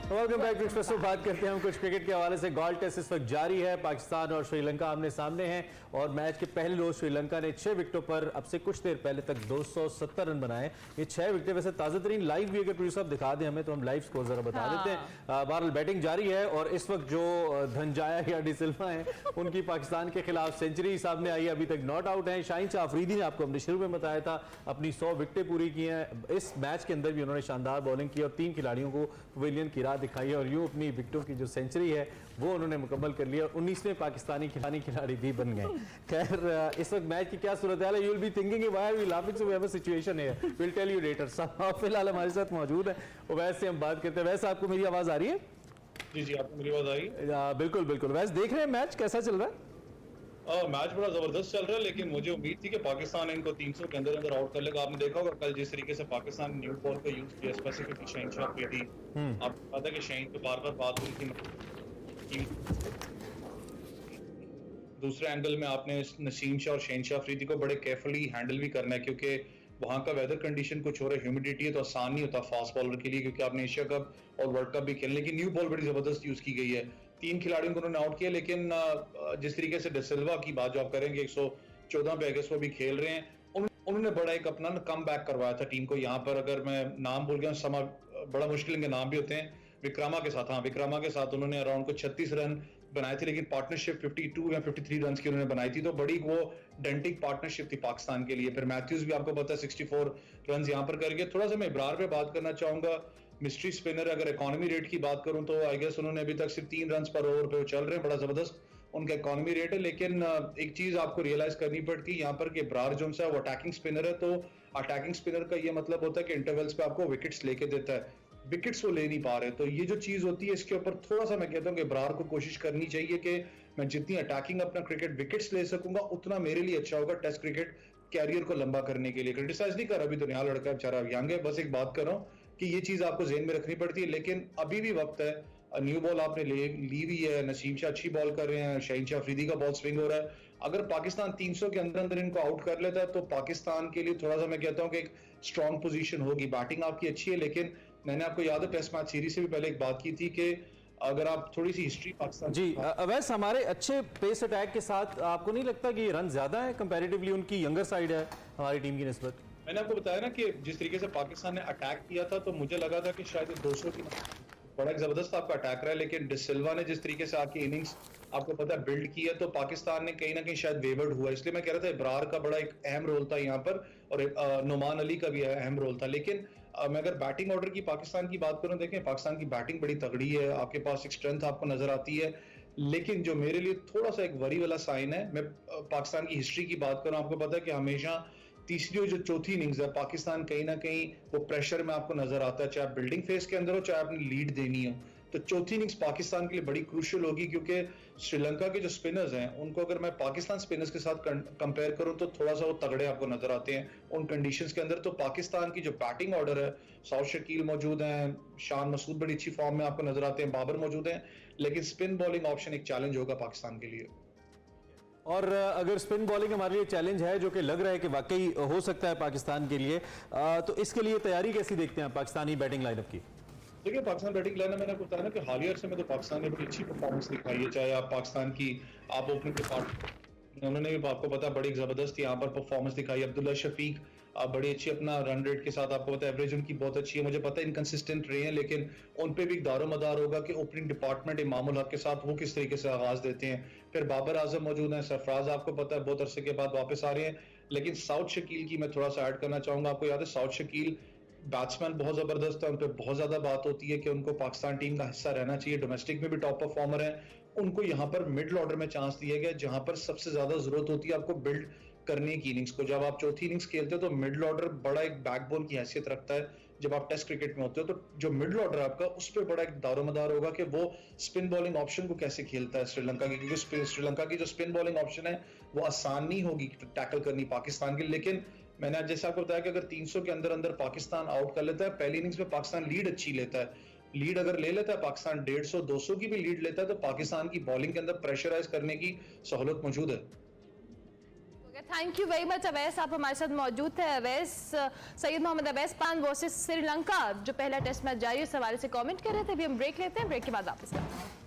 Welcome back to Expresso. बात करते हैं हम कुछ क्रिकेट के हवाले से। गोल्ड टेस्ट इस वक्त जारी है, पाकिस्तान और श्रीलंका आमने सामने हैं और मैच के पहले रोज श्रीलंका ने 6 विकेटों पर अब से कुछ देर पहले तक 270 रन बनाए। ये 6 विकेटें वैसे ताज़ा तरीन लाइव भी अगर प्रोड्यूसर साहब दिखा दें हमें तो हम लाइव स्कोर जरा बता देते हैं। बहरहाल बैटिंग जारी है और इस वक्त जो धनजाया या डिसिल्वा है उनकी पाकिस्तान के खिलाफ सेंचुरी सामने आई, अभी तक नॉट आउट है। शाहीन शाह अफरीदी ने आपको हमने शुरू में बताया था अपनी 100 विकेटें पूरी की हैं। इस मैच के अंदर भी उन्होंने शानदार बॉलिंग की और 3 खिलाड़ियों को पवेलियन की राह दिखाई है और यूं अपनी विकेटों की जो सेंचुरी है वो उन्होंने मुकम्मल कर लिया और 19वें पाकिस्तानी खिलाड़ी भी बन गए। खैर, इस वक्त मैच की क्या सूरत है, you will be thinking why are we laughing, so we have a situation here, will tell you later. फिलहाल हमारे साथ मौजूद है ओवैस से हम बात करते हैं। वैसे आपको मेरी आवाज आ रही है? जी जी, आपको मेरी आवाज आ रही है? बिल्कुल बिल्कुल। वैसे देख रहे हैं मैच कैसा चल रहा है? मैच बड़ा जबरदस्त चल रहा है, लेकिन मुझे उम्मीद थी कि पाकिस्तान इनको 300 के अंदर आउट कर लेगा। आपने देखा होगा कल जिस तरीके से पाकिस्तान न्यू बॉल का यूज किया, स्पेसिफिकली शाहीन शाह अफरीदी। आपको पता है कि शाहीन पे बार बार बात हुई थी। दूसरे एंगल में आपने नसीम शाह और शाहीन शाह अफरीदी को बड़े केयरफुली हैंडल भी करना है, क्योंकि वहाँ का वेदर कंडीशन कुछ हो रहा है, ह्यूमिडिटी है, तो आसान नहीं होता फास्ट बॉलर के लिए, क्योंकि आपने एशिया कप और वर्ल्ड कप भी खेले, लेकिन न्यू बॉल बड़ी जबरदस्त यूज की गई है। 3 खिलाड़ियों को उन्होंने आउट किया, लेकिन जिस तरीके से डिसिल्वा की बात जो आप करेंगे 114 पे अगस्त वो भी खेल रहे हैं, उन्होंने बड़ा एक अपना कम बैक करवाया था टीम को। यहाँ पर अगर मैं नाम भूल गया, समा बड़ा मुश्किल इनके नाम भी होते हैं, विक्रमा के साथ, हाँ विक्रमा के साथ उन्होंने अराउंड को 36 रन बनाए थे, लेकिन पार्टनरशिप 52 या 53 रन की उन्होंने बनाई थी, तो बड़ी वो डेंटिक पार्टनरशिप थी पाकिस्तान के लिए। फिर मैथ्यूज भी आपको पता है 64 रन यहाँ पर करके। थोड़ा सा मैं इब्रार पे बात करना चाहूंगा, मिस्ट्री स्पिनर, अगर इकोनॉमी रेट की बात करूं तो आई गेस उन्होंने अभी तक सिर्फ 3 रन पर ओवर पे चल रहे हैं, बड़ा जबरदस्त उनका इकोनॉमी रेट है। लेकिन एक चीज आपको रियलाइज करनी पड़ती है यहाँ पर कि इब्रार जो है वो अटैकिंग स्पिनर है, तो अटैकिंग स्पिनर का ये मतलब होता है कि इंटरवल्स पे आपको विकेट्स लेके देता है, विकेट्स वो ले नहीं पा रहे। तो ये जो चीज होती है इसके ऊपर थोड़ा सा मैं कहता हूँ कि इब्रार को कोशिश करनी चाहिए कि मैं जितनी अटैकिंग अपना क्रिकेट विकेट्स ले सकूंगा उतना मेरे लिए अच्छा होगा टेस्ट क्रिकेट कैरियर को लंबा करने के लिए। क्रिटिसाइज नहीं कर रहा, अभी तो नया लड़का बेचारा यंग है, बस एक बात कर रहा हूँ कि ये चीज आपको जेहन में रखनी पड़ती है, लेकिन अभी भी वक्त है। न्यू बॉल आपने ली हुई है, नसीम शाह अच्छी बॉल कर रहे हैं, शाहीन शाह अफरीदी का बॉल स्विंग हो रहा है। अगर पाकिस्तान 300 के अंदर अंदर इनको आउट कर लेता है तो पाकिस्तान के लिए थोड़ा सा मैं कहता हूँ कि एक स्ट्रॉन्ग पोजीशन होगी। बैटिंग आपकी अच्छी है, लेकिन मैंने आपको याद है टेस्ट मैच सीरीज से भी पहले एक बात की थी कि अगर आप थोड़ी सी हिस्ट्री पाकिस्तान जी अवैस, हमारे अच्छे पेस अटैक के साथ आपको नहीं लगता कि ये रन ज्यादा है कंपैरेटिवली उनकी यंगर साइड है हमारी टीम की निस्बत? मैंने आपको बताया ना कि जिस तरीके से पाकिस्तान ने अटैक किया था तो मुझे लगा था कि शायद 200 की बड़ा एक जबरदस्त आपका अटैक रहा है, लेकिन डिसिल्वा ने जिस तरीके से आके इनिंग्स आपको पता है बिल्ड की है तो पाकिस्तान ने कहीं ना कहीं शायद वेवर्ड हुआ। इसलिए मैं कह रहा था इब्रार का बड़ा एक अहम रोल था यहाँ पर, और नुमान अली का भी अहम रोल था। लेकिन मैं अगर बैटिंग ऑर्डर की पाकिस्तान की बात करूं, देखें पाकिस्तान की बैटिंग बड़ी तगड़ी है, आपके पास एक स्ट्रेंथ आपको नजर आती है, लेकिन जो मेरे लिए थोड़ा सा एक वरी वाला साइन है, मैं पाकिस्तान की हिस्ट्री की बात करूं, आपको पता है कि हमेशा तीसरी और जो चौथी इनिंग्स है पाकिस्तान कहीं ना कहीं वो प्रेशर में आपको नजर आता है, चाहे आप बिल्डिंग फेज के अंदर हो चाहे आपने लीड देनी हो। तो चौथी इनिंग्स पाकिस्तान के लिए बड़ी क्रूशियल होगी, क्योंकि श्रीलंका के जो स्पिनर्स हैं उनको अगर मैं पाकिस्तान स्पिनर्स के साथ कंपेयर करूं तो थोड़ा सा वो तगड़े आपको नजर आते हैं उन कंडीशंस के अंदर। तो पाकिस्तान की जो बैटिंग ऑर्डर है, साउथ शकील मौजूद हैं, शान मसूद बड़ी अच्छी फॉर्म में आपको नजर आते हैं, बाबर मौजूद हैं, लेकिन स्पिन बॉलिंग ऑप्शन एक चैलेंज होगा पाकिस्तान के लिए। और अगर स्पिन बॉलिंग हमारे लिए चैलेंज है, जो कि लग रहा है कि वाकई हो सकता है पाकिस्तान के लिए, तो इसके लिए तैयारी कैसी देखते हैं पाकिस्तानी बैटिंग लाइनअप की? देखिए पाकिस्तान बैटिंग लाइन मैंने बताया ना कि हालिया अरसे में तो पाकिस्तान ने बड़ी अच्छी परफॉर्मेंस दिखाई है, चाहे आप पाकिस्तान की आप ओपनिंग डिपार्टमेंट उन्होंने भी आपको पता बड़ी जबरदस्त यहाँ पर परफॉर्मेंस दिखाई। अब्दुल्ला शफीक बड़ी अच्छी अपना रन रेट के साथ आपको पता है एवरेज उनकी बहुत अच्छी है, मुझे पता है इनकंसिस्टेंट रहे हैं, लेकिन उन पे भी दारोमदार होगा कि ओपनिंग डिपार्टमेंट इमामुल हक के साथ वो किस तरीके से आगाज देते हैं। फिर बाबर आजम मौजूद हैं, सरफराज आपको पता है बहुत अरसे के बाद वापस आ रहे हैं, लेकिन साउथ शकील की मैं थोड़ा सा ऐड करना चाहूंगा। आपको याद है साउथ शकील बैट्समैन बहुत जबरदस्त है, उन पर बहुत ज्यादा बात होती है कि उनको पाकिस्तान टीम का हिस्सा रहना चाहिए, डोमेस्टिक में भी टॉप परफॉर्मर है, उनको यहाँ पर मिडिल ऑर्डर में चांस दिया गया जहां पर सबसे ज्यादा जरूरत होती है आपको बिल्ड करने की इनिंग्स को। जब आप चौथी इनिंग्स खेलते हो तो मिडिल ऑर्डर बड़ा एक बैकबोन की हैसियत रखता है, जब आप टेस्ट क्रिकेट में होते हो तो जो मिडिल ऑर्डर आपका उस पर बड़ा एक दारोमदार होगा कि वो स्पिन बॉलिंग ऑप्शन को कैसे खेलता है श्रीलंका की, क्योंकि श्रीलंका की जो स्पिन बॉलिंग ऑप्शन है वो आसान नहीं होगी टैकल करनी पाकिस्तान के। लेकिन मैंने आज जैसा आपको बताया कि अगर 300 के अंदर अंदर पाकिस्तान आउट कर लेता है, पहली इनिंग्स में पाकिस्तान लीड अच्छी लेता है, लीड अगर ले लेता है पाकिस्तान 150-200 की भी लीड लेता है तो पाकिस्तान की बॉलिंग के अंदर प्रेशराइज करने की सहूलत मौजूद है। Thank you very much Awais, आप हमारे साथ मौजूद थे। अवैस सैयद मोहम्मद अवैस पान वर्सेस श्रीलंका जो पहला टेस्ट मैच जारी उस हवाले से कमेंट कर रहे थे। अभी हम ब्रेक लेते हैं, ब्रेक के बाद वापस करते हैं।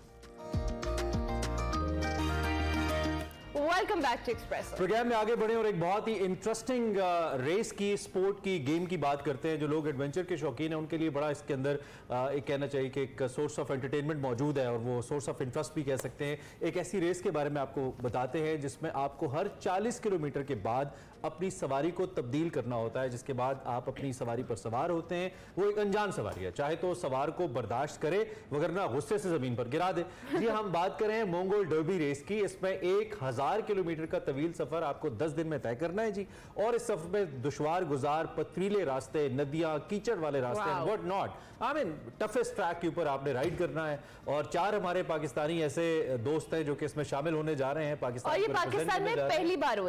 Welcome back to Express. Programme में आगे बढ़े और एक बहुत ही इंटरेस्टिंग रेस की, स्पोर्ट की, गेम की बात करते हैं। जो लोग एडवेंचर के शौकीन हैं उनके लिए बड़ा इसके अंदर एक कहना चाहिए कि एक सोर्स ऑफ एंटरटेनमेंट मौजूद है और वो सोर्स ऑफ इंटरेस्ट भी कह सकते हैं। एक ऐसी रेस के बारे में आपको बताते हैं जिसमें आपको हर 40 किलोमीटर के बाद अपनी सवारी को तब्दील करना होता है, जिसके बाद आप अपनी सवारी पर सवार होते हैं। वो एक अनजान सवारी है, चाहे तो सवार को बर्दाश्त करे वगरना गुस्से से जमीन पर गिरा दे। जी हम बात कर रहे हैं मोंगोल डर्बी रेस की। इसमें 1000 किलोमीटर का तवील सफर आपको 10 दिन में तय करना है जी, और इस सफर में दुश्वार गुजार पथरीले रास्ते, नदियां, कीचड़ वाले रास्ते, what not, I mean toughest track के ऊपर आपने राइड करना है। और 4 हमारे पाकिस्तानी ऐसे दोस्त हैं जो कि इसमें शामिल होने जा रहे हैं। पाकिस्तान और ये पाकिस्तान में पहली बार हो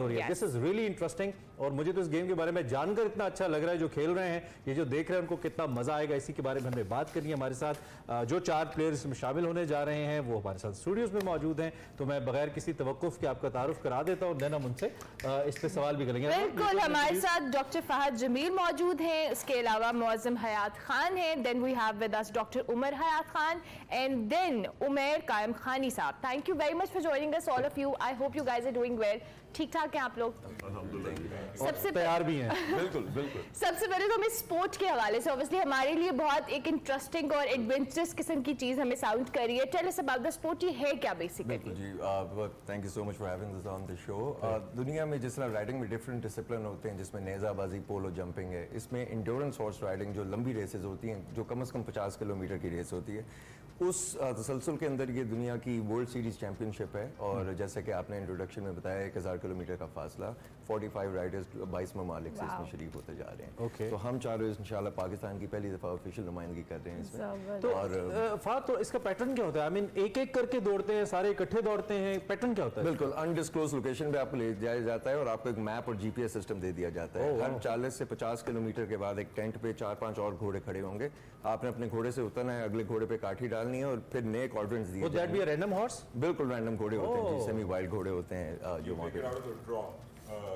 रही है। दिस इज रियली इंटरेस्टिंग और मुझे तो इस गेम के बारे में जानकर इतना अच्छा लग रहा है। जो खेल रहे हैं, ये जो देख रहे हैं, उनको कितना मजा आएगा, इसी के बारे में हमें बात करनी है। हमारे साथ जो 4 प्लेयर्स में शामिल होने जा रहे हैं वो हमारे साथ स्टूडियोज में मौजूद हैं, तो मैं बगैर किसी तवक्कुफ के आपका तारुफ करा देता हूँ, देन हम उनसे इस पे सवाल भी करेंगे। बिल्कुल, हमारे साथ डॉक्टर फहद जमील मौजूद हैं, इसके अलावा मुअज़्ज़म हयात खान हैं, then we have with us doctor Umar Hayat Khan and then Umair Qayyum Khani साहब। Thank you very much for joining us all of you. I hope you guys are doing well. ठीक ठाक हैं आप लोग? सबसे तैयार भी हैं। बिल्कुल बिल्कुल। सबसे पहले तो हमें स्पोर्ट के हवाले से ऑब्वियसली हमारे लिए बहुत एक इंटरेस्टिंग और एडवेंचरस किस्म की चीज हमें साउंड कर रही है। Tell us about the sport, ये है क्या बेसिकली? बिल्कुल जी, thank you so much for having this on the show. दुनिया में जिस तरह राइडिंग में डिफरेंट डिसिप्लिन होते हैं, जिसमें नेज़ाबाजी, पोलो जंपिंग है, इसमें इंड्योरेंस हॉर्स राइडिंग जो लंबी रेसेस होती हैं, जो कम से कम 50 किलोमीटर की रेस होती है, उस तसलसल के अंदर ये दुनिया की वर्ल्ड सीरीज चैंपियनशिप है। और जैसे कि आपने इंट्रोडक्शन में बताया 1000 किलोमीटर का फासला, 45 राइडर्स 22 ममालिक से इसमें शरीक होते जा रहे हैं। Okay. तो हम चारों इंशाल्लाह पाकिस्तान की पहली दफ़ा ऑफिशियल नुमाइंदगी कर रहे हैं इसमें। तो फाद, तो इसका पैटर्न क्या होता है? आई मीन एक एक करके दौड़ते हैं, सारे इकट्ठे दौड़ते हैं, पैटर्न क्या होता है? बिल्कुल अनडिस्क्लोज लोकेशन पे आपको ले जाया जाता है और आपको एक मैप और जीपीएस सिस्टम दे दिया जाता है। हर 40 से 50 किलोमीटर के बाद एक टेंट पे 4-5 और घोड़े खड़े होंगे। आपने अपने घोड़े से उतरना है, अगले घोड़े पे काठी डालनी है और फिर नए क्वाड्रेंट्स दिए जाएंगे। Would that be a random horse? बिल्कुल रैंडम घोड़े होते हैं, सेमी वाइल्ड घोड़े होते हैं जो वहाँ पे।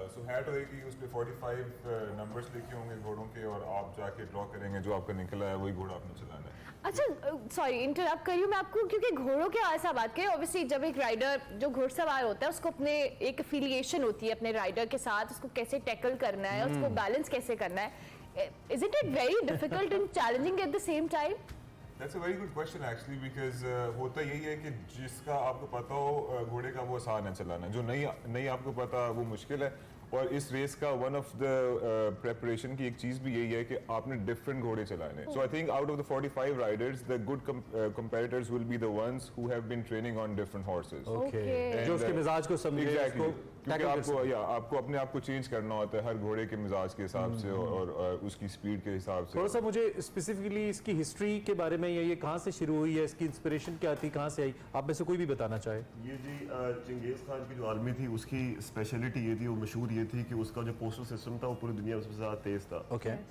सो हैट होएगी, उस पे 45 नंबर्स लिखे होंगे घोड़ों के और आप जाके ड्रॉ करेंगे, जो आपका निकला है वही घोड़ा आपने चलाना है। अच्छा, सॉरी इंटरप्ट करिए मैं आपको, क्योंकि घोड़ों के ऐसा बात करें, ऑब्वियसली जब एक राइडर जो घुड़सवार होता है उसको अपने एक एफिलिएशन होती है अपने राइडर के साथ, उसको कैसे टैकल करना है, उसको बैलेंस कैसे करना है। Isn't it very difficult and challenging at the same time? That's a very good question actually, because होता यही है कि जिसका आपको पता हो घोड़े का वो आसान है चलाना, जो नहीं आपको पता वो मुश्किल है। और इस रेस का वन ऑफ द प्रेपरेशन की एक चीज़ भी यही है कि आपने डिफरेंट घोड़े चलाने। So I think out of the 45 riders the good competitors will be the ones who have been training on different horses. जो उसके मिजाज को समझे, एग्जैक्टली, क्योंकि आपको अपने आप को चेंज करना होता है हर घोड़े के मिजाज के हिसाब से और उसकी स्पीड के हिसाब से। थोड़ा सा मुझे स्पेसिफिकली इसकी हिस्ट्री के बारे में, ये कहाँ से शुरू हुई है, इसकी इंस्पिरेशन क्या थी, कहाँ से आई, आप में से कोई भी बताना चाहे? ये जी चंगेज़ खान की जो आर्मी थी उसकी स्पेशलिटी ये थी, वो मशहूर ये थी कि उसका जो पोस्टल सिस्टम था वो पूरी दुनिया में सबसे ज़्यादा तेज़ था।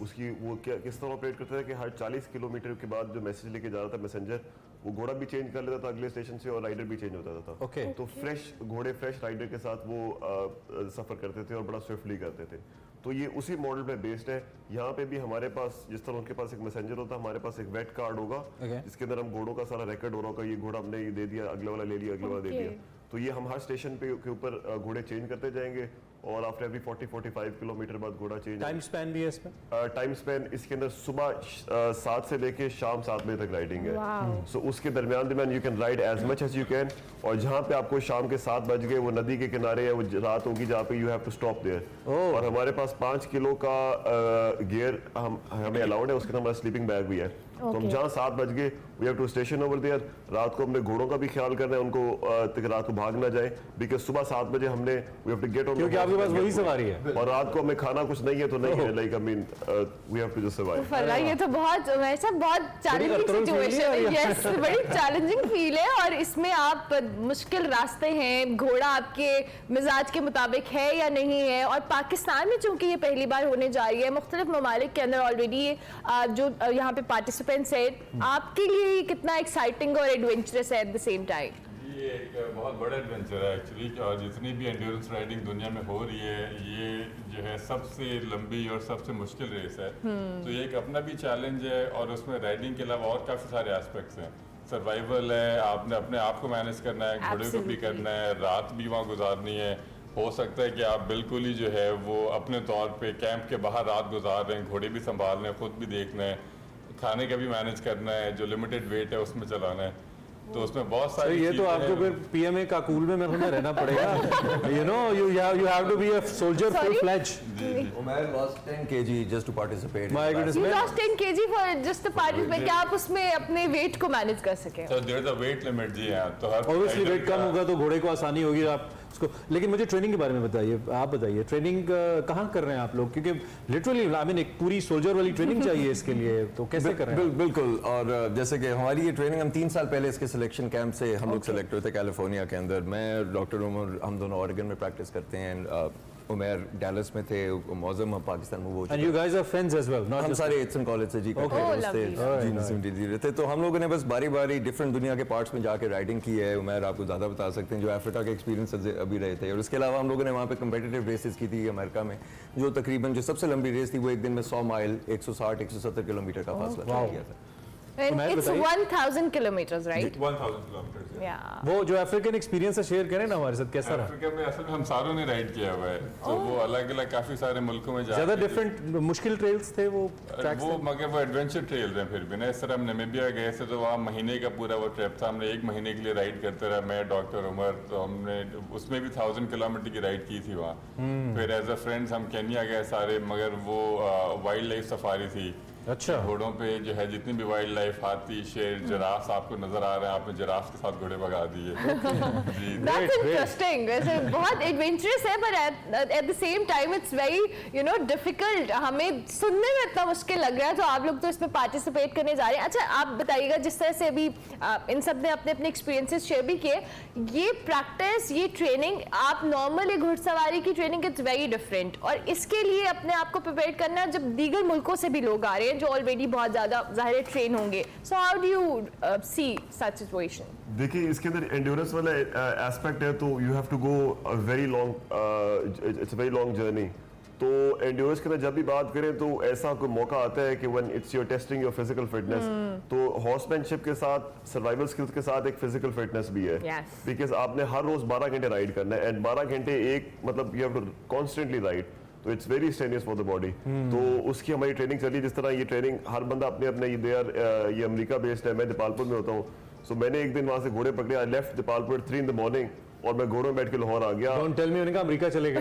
उसकी वो किस तरह ऑपरेट करता था कि हर 40 किलोमीटर के बाद जो मैसेज लेके जा रहा था मैसेंजर, वो घोड़ा भी चेंज कर लेता था अगले स्टेशन से और राइडर भी चेंज होता था। तो फ्रेश घोड़े फ्रेश राइडर के साथ वो सफ़र करते थे और बड़ा स्विफ्टली करते थे। तो ये उसी मॉडल पे बेस्ड है। यहाँ पे भी हमारे पास जिस तरह उनके पास एक मैसेंजर होता है, हमारे पास एक वेट कार्ड होगा जिसके अंदर हम घोड़ों का सारा रिकॉर्ड हो रहा होगा, ये घोड़ा हमने ये दे दिया, अगले वाला ले लिया, अगले वाला दे दिया। तो ये हम हर स्टेशन पे के ऊपर घोड़े चेंज करते जाएंगे और आफ्टर एवरी 40-45 किलोमीटर बाद घोड़ा चेंज। टाइम स्पैन भी है इसमें? टाइम स्पैन इसके अंदर सुबह 7 से लेके शाम 7 बजे तक राइडिंग है। सो उसके दरमियान you can ride as much as you can. और जहाँ पे आपको शाम के 7 बज गए, वो नदी के किनारे है, वो रात होगी जहाँ पे you have to stop there. और हमारे पास 5 किलो का गियर हमें अलाउड है, उसके अंदर हमारा स्लीपिंग बैग भी है। तो हम जहाँ 7 बज गए we have to station over there. रात को हमने घोड़ों का भी ख्याल करना है, उनको रात को भाग ना जाए, बिकॉज सुबह 7 बजे हमने we have to get on, क्योंकि आपके पास वही सवारी है और रात को हमें खाना कुछ नहीं है तो नहीं है, like I mean we have to just survive. ये तो बहुत वैसा बहुत चैलेंजिंग सिचुएशन है। यस, बड़ी चैलेंजिंग फील है और इसमें आप मुश्किल रास्ते हैं, घोड़ा आपके मिजाज के मुताबिक है या नहीं है। और पाकिस्तान में चूंकि ये पहली बार होने जा रही है, मुख्तलिफ ममालिक के अंदर ऑलरेडी जो यहाँ पे पार्टिसिपेंट्स है, आपके लिए कितना एक्साइटिंग और एडवेंचरस है एट द सेम टाइम? ये एक बहुत बड़ा एडवेंचर है एक्चुअली, और जितनी भी एंड्योरेंस राइडिंग दुनिया में हो रही है, ये जो है सबसे लंबी और सबसे मुश्किल रेस है। तो ये एक अपना भी चैलेंज है और उसमें राइडिंग के अलावा और काफ़ी सारे एस्पेक्ट्स हैं। सर्वाइवल है, आपने अपने आप को मैनेज करना है, घोड़े को भी करना है, रात भी वहाँ गुजारनी है। हो सकता है कि आप बिल्कुल ही जो है वो अपने तौर पे कैंप के बाहर रात गुजार रहे हैं, घोड़े भी संभाल रहे हैं, खुद भी देखना है, खाने का भी मैनेज करना है, जो लिमिटेड वेट है उसमें चलाना है। तो उसमें बहुत सारी ये तो आपको फिर पीएमए का कूल में मेरे को रहना पड़ेगा। You know you have to be a soldier full fledge. Umar lost 10 kg just to participate. My goodness, you lost 10 kg for just to participate. क्या आप उसमें अपने वेट को मैनेज कर सके? तो there is a weight limit जी हां, तो हर ऑब्वियसली वेट कम होगा तो घोड़े को आसानी होगी आप उसको। लेकिन मुझे ट्रेनिंग के बारे में बताइए, आप बताइए ट्रेनिंग कहाँ कर रहे हैं आप लोग, क्योंकि लिटरली आई मीन एक पूरी सोल्जर वाली ट्रेनिंग चाहिए इसके लिए, तो कैसे कर रहे हैं? बिल्कुल, और जैसे कि हमारी ये ट्रेनिंग हम 3 साल पहले इसके सिलेक्शन कैंप से हम लोग सेलेक्ट हुए थे कैलिफोर्निया के अंदर। मैं डॉक्टर उमर, हम दोनों ऑरेगन में प्रैक्टिस करते हैं उमैर डैलस में थे, मौजम हम पाकिस्तान में वो And you guys are friends as well, not हम just सारे एचएन कॉलेज से जी जी नसीम थे। तो हम लोगों ने बस बारी बारी डिफरेंट दुनिया के पार्ट्स में जाके राइडिंग की है। उमैर आपको ज़्यादा बता सकते हैं जो अफ्रीका के एक्सपीरियंस अभी रहे थे। और उसके अलावा हम लोगों ने वहाँ पे कम्पिटिटिव रेसेस की थी अमेरिका में, जो तकरीबन जो सबसे लंबी रेस थी वो एक दिन में 100 माइल 160-170 किलोमीटर का फासला तय किया था। It's 1000 kilometers, right? 1000 kilometers. Yeah. वो जो अफ्रीकन एक्सपीरियंस है शेयर करें ना हमारे साथ, कैसा रहा? अफ्रीका में असल में हम सारों ने राइड किया हुआ है, तो वो अलग अलग काफी सारे मुल्कों में ज्यादा डिफरेंट मुश्किल ट्रेल्स थे वो ट्रैक्स वो, मगर वो एडवेंचर ट्रेल हैं फिर भी ना। इस तरह हम नामीबिया गए थे तो वहाँ महीने का पूरा वो ट्रिप था, हमने 1 महीने के लिए राइड करते रहा, मैं डॉक्टर उमर, तो हमने उसमें भी 1000 किलोमीटर की राइड की थी वहाँ। फिर एज अ फ्रेंड्स हम केन्या गए सारे, मगर वो वाइल्ड लाइफ सफारी थी। अच्छा, घोड़ों पे जो है जितनी भी वाइल्ड लाइफ, हाथी, शेर, जिराफ आपको नजर आ रहे हैं, आपने जिराफ के साथ घोड़े भगा दिए। That's interesting. वैसे बहुत एडवेंचरस है, but at the same time it's very difficult. हमें सुनने में इतना मुश्किल लग रहा है, तो आप लोग तो इसमें पार्टिसिपेट करने जा रहे हैं। अच्छा, आप बताइएगा, जिस तरह से अभी इन सब ने अपने अपने एक्सपीरियंसेस शेयर भी किए, ये प्रैक्टिस, ये ट्रेनिंग, आप नॉर्मल घुड़सवारी की ट्रेनिंग इट्स वेरी डिफरेंट, और इसके लिए अपने आप को प्रिपेयर करना, जब दीगर मुल्कों से भी लोग आ रहे हैं जो ऑलरेडी बहुत ज्यादा ज़ाहिर ट्रेन होंगे, so how do you see such situation? देखिए, इसके अंदर एंड्योरेंस वाला एस्पेक्ट है, तो you have to go a very long, it's a very long journey. तो एंड्योरेंस के अंदर जब भी बात करें तो ऐसा कोई मौका आता है कि when it's your testing your physical fitness, तो हॉर्समैनशिप के साथ सर्वाइवल स्किल्स के साथ एक फिजिकल फिटनेस भी है, बिकॉज आपने हर रोज 12 घंटे राइड करना है, एंड 12 घंटे एक मतलब you have to constantly ride, तो it's very strenuous for the body. तो उसकी हमारी ट्रेनिंग चली, जिस तरह ये ट्रेनिंग हर बंदा अपने अपने ये अमेरिका बेस्ड है, मैं दीपालपुर में होता हूँ, सो मैंने एक दिन वहाँ से घोड़े पकड़े, I left Dipalpur 3 in the morning, और मैं घोड़ों में बैठ के लाहौर आ गया। Don't tell me उन्होंने कहा अमेरिका चले गए।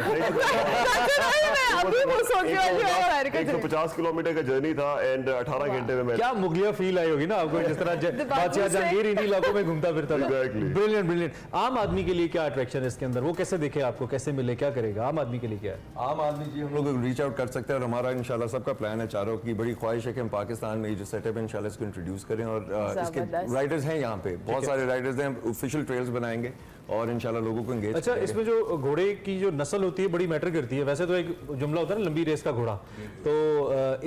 150 किलोमीटर का जर्नी था, एंड 18 घंटे में मैं, क्या मुगलिया फील आई होगी ना आपको, जिस तरह बादशाह जहांगीर इन्हीं इलाकों में घूमता फिरता था। Brilliant brilliant. आम आदमी के लिए क्या अट्रैक्शन है इसके अंदर, वो कैसे देखे आपको, कैसे मिले, क्या करेगा आम आदमी के लिए? क्या है आम आदमी जी, हम लोग रीच आउट कर सकते हैं, और हमारा इंशाल्लाह सबका प्लान है, चारों की बड़ी ख्वाहिश है कि हम पाकिस्तान में ये जो सेटअप है इंशाल्लाह इसको इंट्रोड्यूस करें, और इसके राइडर्स हैं यहाँ पे, बहुत सारे राइडर्स हैं, ऑफिशियल ट्रेल्स बनाएंगे और इंशाल्लाह लोगों को एंगेज। अच्छा, इसमें जो घोड़े की जो नस्ल होती है बड़ी मैटर करती है। वैसे तो एक जुमला होता है ना, लंबी रेस का घोड़ा, तो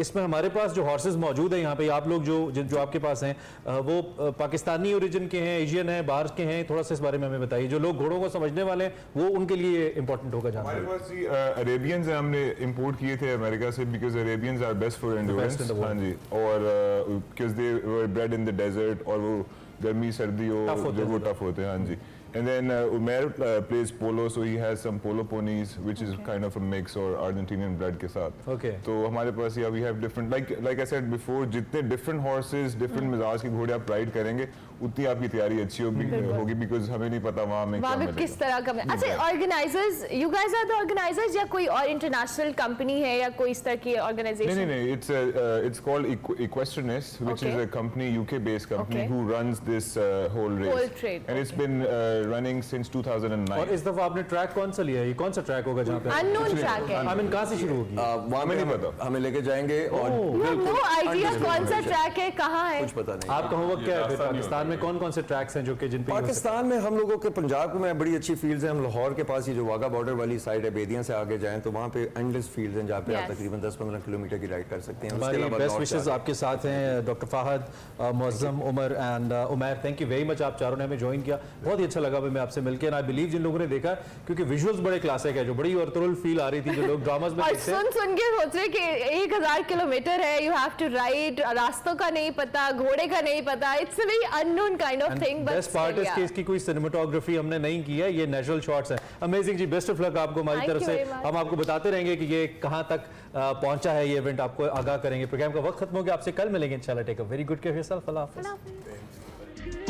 इसमें हमारे पास जो हॉर्सेस मौजूद हैं यहाँ पे, आप लोग जो आपके पास हैं, वो पाकिस्तानी ओरिजिन के हैं, एशियन हैं, बाहर के हैं? थोड़ा सा इस बारे में हमें बताइए, जो लोग घोड़ों को समझने वाले हैं वो उनके लिए इंपॉर्टेंट होगा जानना। हमारे पास जी अरेबियंस हमने इंपोर्ट किए थे अमेरिका से, because Arabians are best for endurance. हाँ जी, और because they were bred in the desert, और वो गर्मी सर्दी हो जो वो टफ होते हैं। हाँ जी। And then Umair plays polo, so he has some polo ponies, which is kind of a mix or Argentinian bred के साथ. Okay. तो हमारे पास yeah we have different, like I said before, जितने different horses, different मिजाज के घोड़े आप ride करेंगे, उतनी आपकी तैयारी अच्छी होगी, because हमें नहीं पता वहाँ में क्या मिलेगा। किस तरह का। अच्छा, organisers, you guys are the organizers या कोई और इंटरनेशनल कंपनी है या कोई इस तरह की ऑर्गेनाइजेशन? नहीं, it's called Equestriness, which is a company, UK based company, who runs this whole race. Whole trade. And it's been running since 2009. और इस दफा आपने ट्रैक कौन सा लिया है? ये कौन सा ट्रैक होगा जहाँ पे? Unknown track है। I mean, कहाँ से शुरू होगी? वहाँ में नहीं पता, हमें लेके जाएंगे और no idea कौन सा ट्रैक है, कहाँ है? कुछ पता नहीं। आपका होमवर्क क्या है? पाकिस्तान में कौन कौन से ट्रैक्स हैं जो कि जिन पे? पाकिस्तान में हम लोगों के पंजाब में बड़ी अच्छी फील्ड्स हैं। हम लाहौर के पास ये जो वाघा बॉर्डर वाली साइड है, बेदियां से आगे जाएं तो वहाँ पे एंडलेस फील्ड्स हैं जहाँ पे आप तकरीबन 10-15 किलोमीटर की राइड कर सकते हैं। हमारी बेस्ट विशेस आपके साथ हैं doctor Fahad, Muazzam, Umar and Umair. Thank you very much, आप चारों ने हमें ज्वाइन किया, बहुत ही अच्छा लगा मैं आपसे मिलकर। आई बिलीव जिन लोगों ने देखा, क्योंकि विजुअल्स बड़े क्लासिक है, जो बड़ी ऑर्थोरल फील आ रही थी जो लोग ड्रामास में देखते हैं। सुन के सोच रहे कि 1000 किलोमीटर है, यू हैव टू राइड, रास्तों का नहीं पता, घोड़े का नहीं पता, it's a very unknown kind of thing. Best part है कि इसकी कोई सिनेमेटोग्राफी हमने नहीं की है, ये नेचुरल शॉट्स हैं। अमेजिंग जी, बेस्ट ऑफ लक आपको हमारी तरफ से। हम आपको बताते रहेंगे कि ये कहां तक पहुंचा है ये इवेंट, आपको आगाह करेंगे। प्रोग्राम का वक्त खत्म हो गया, आपसे कल मिलेंगे इंशाल्लाह। Take a very good care of yourself. Allah हाफिज़।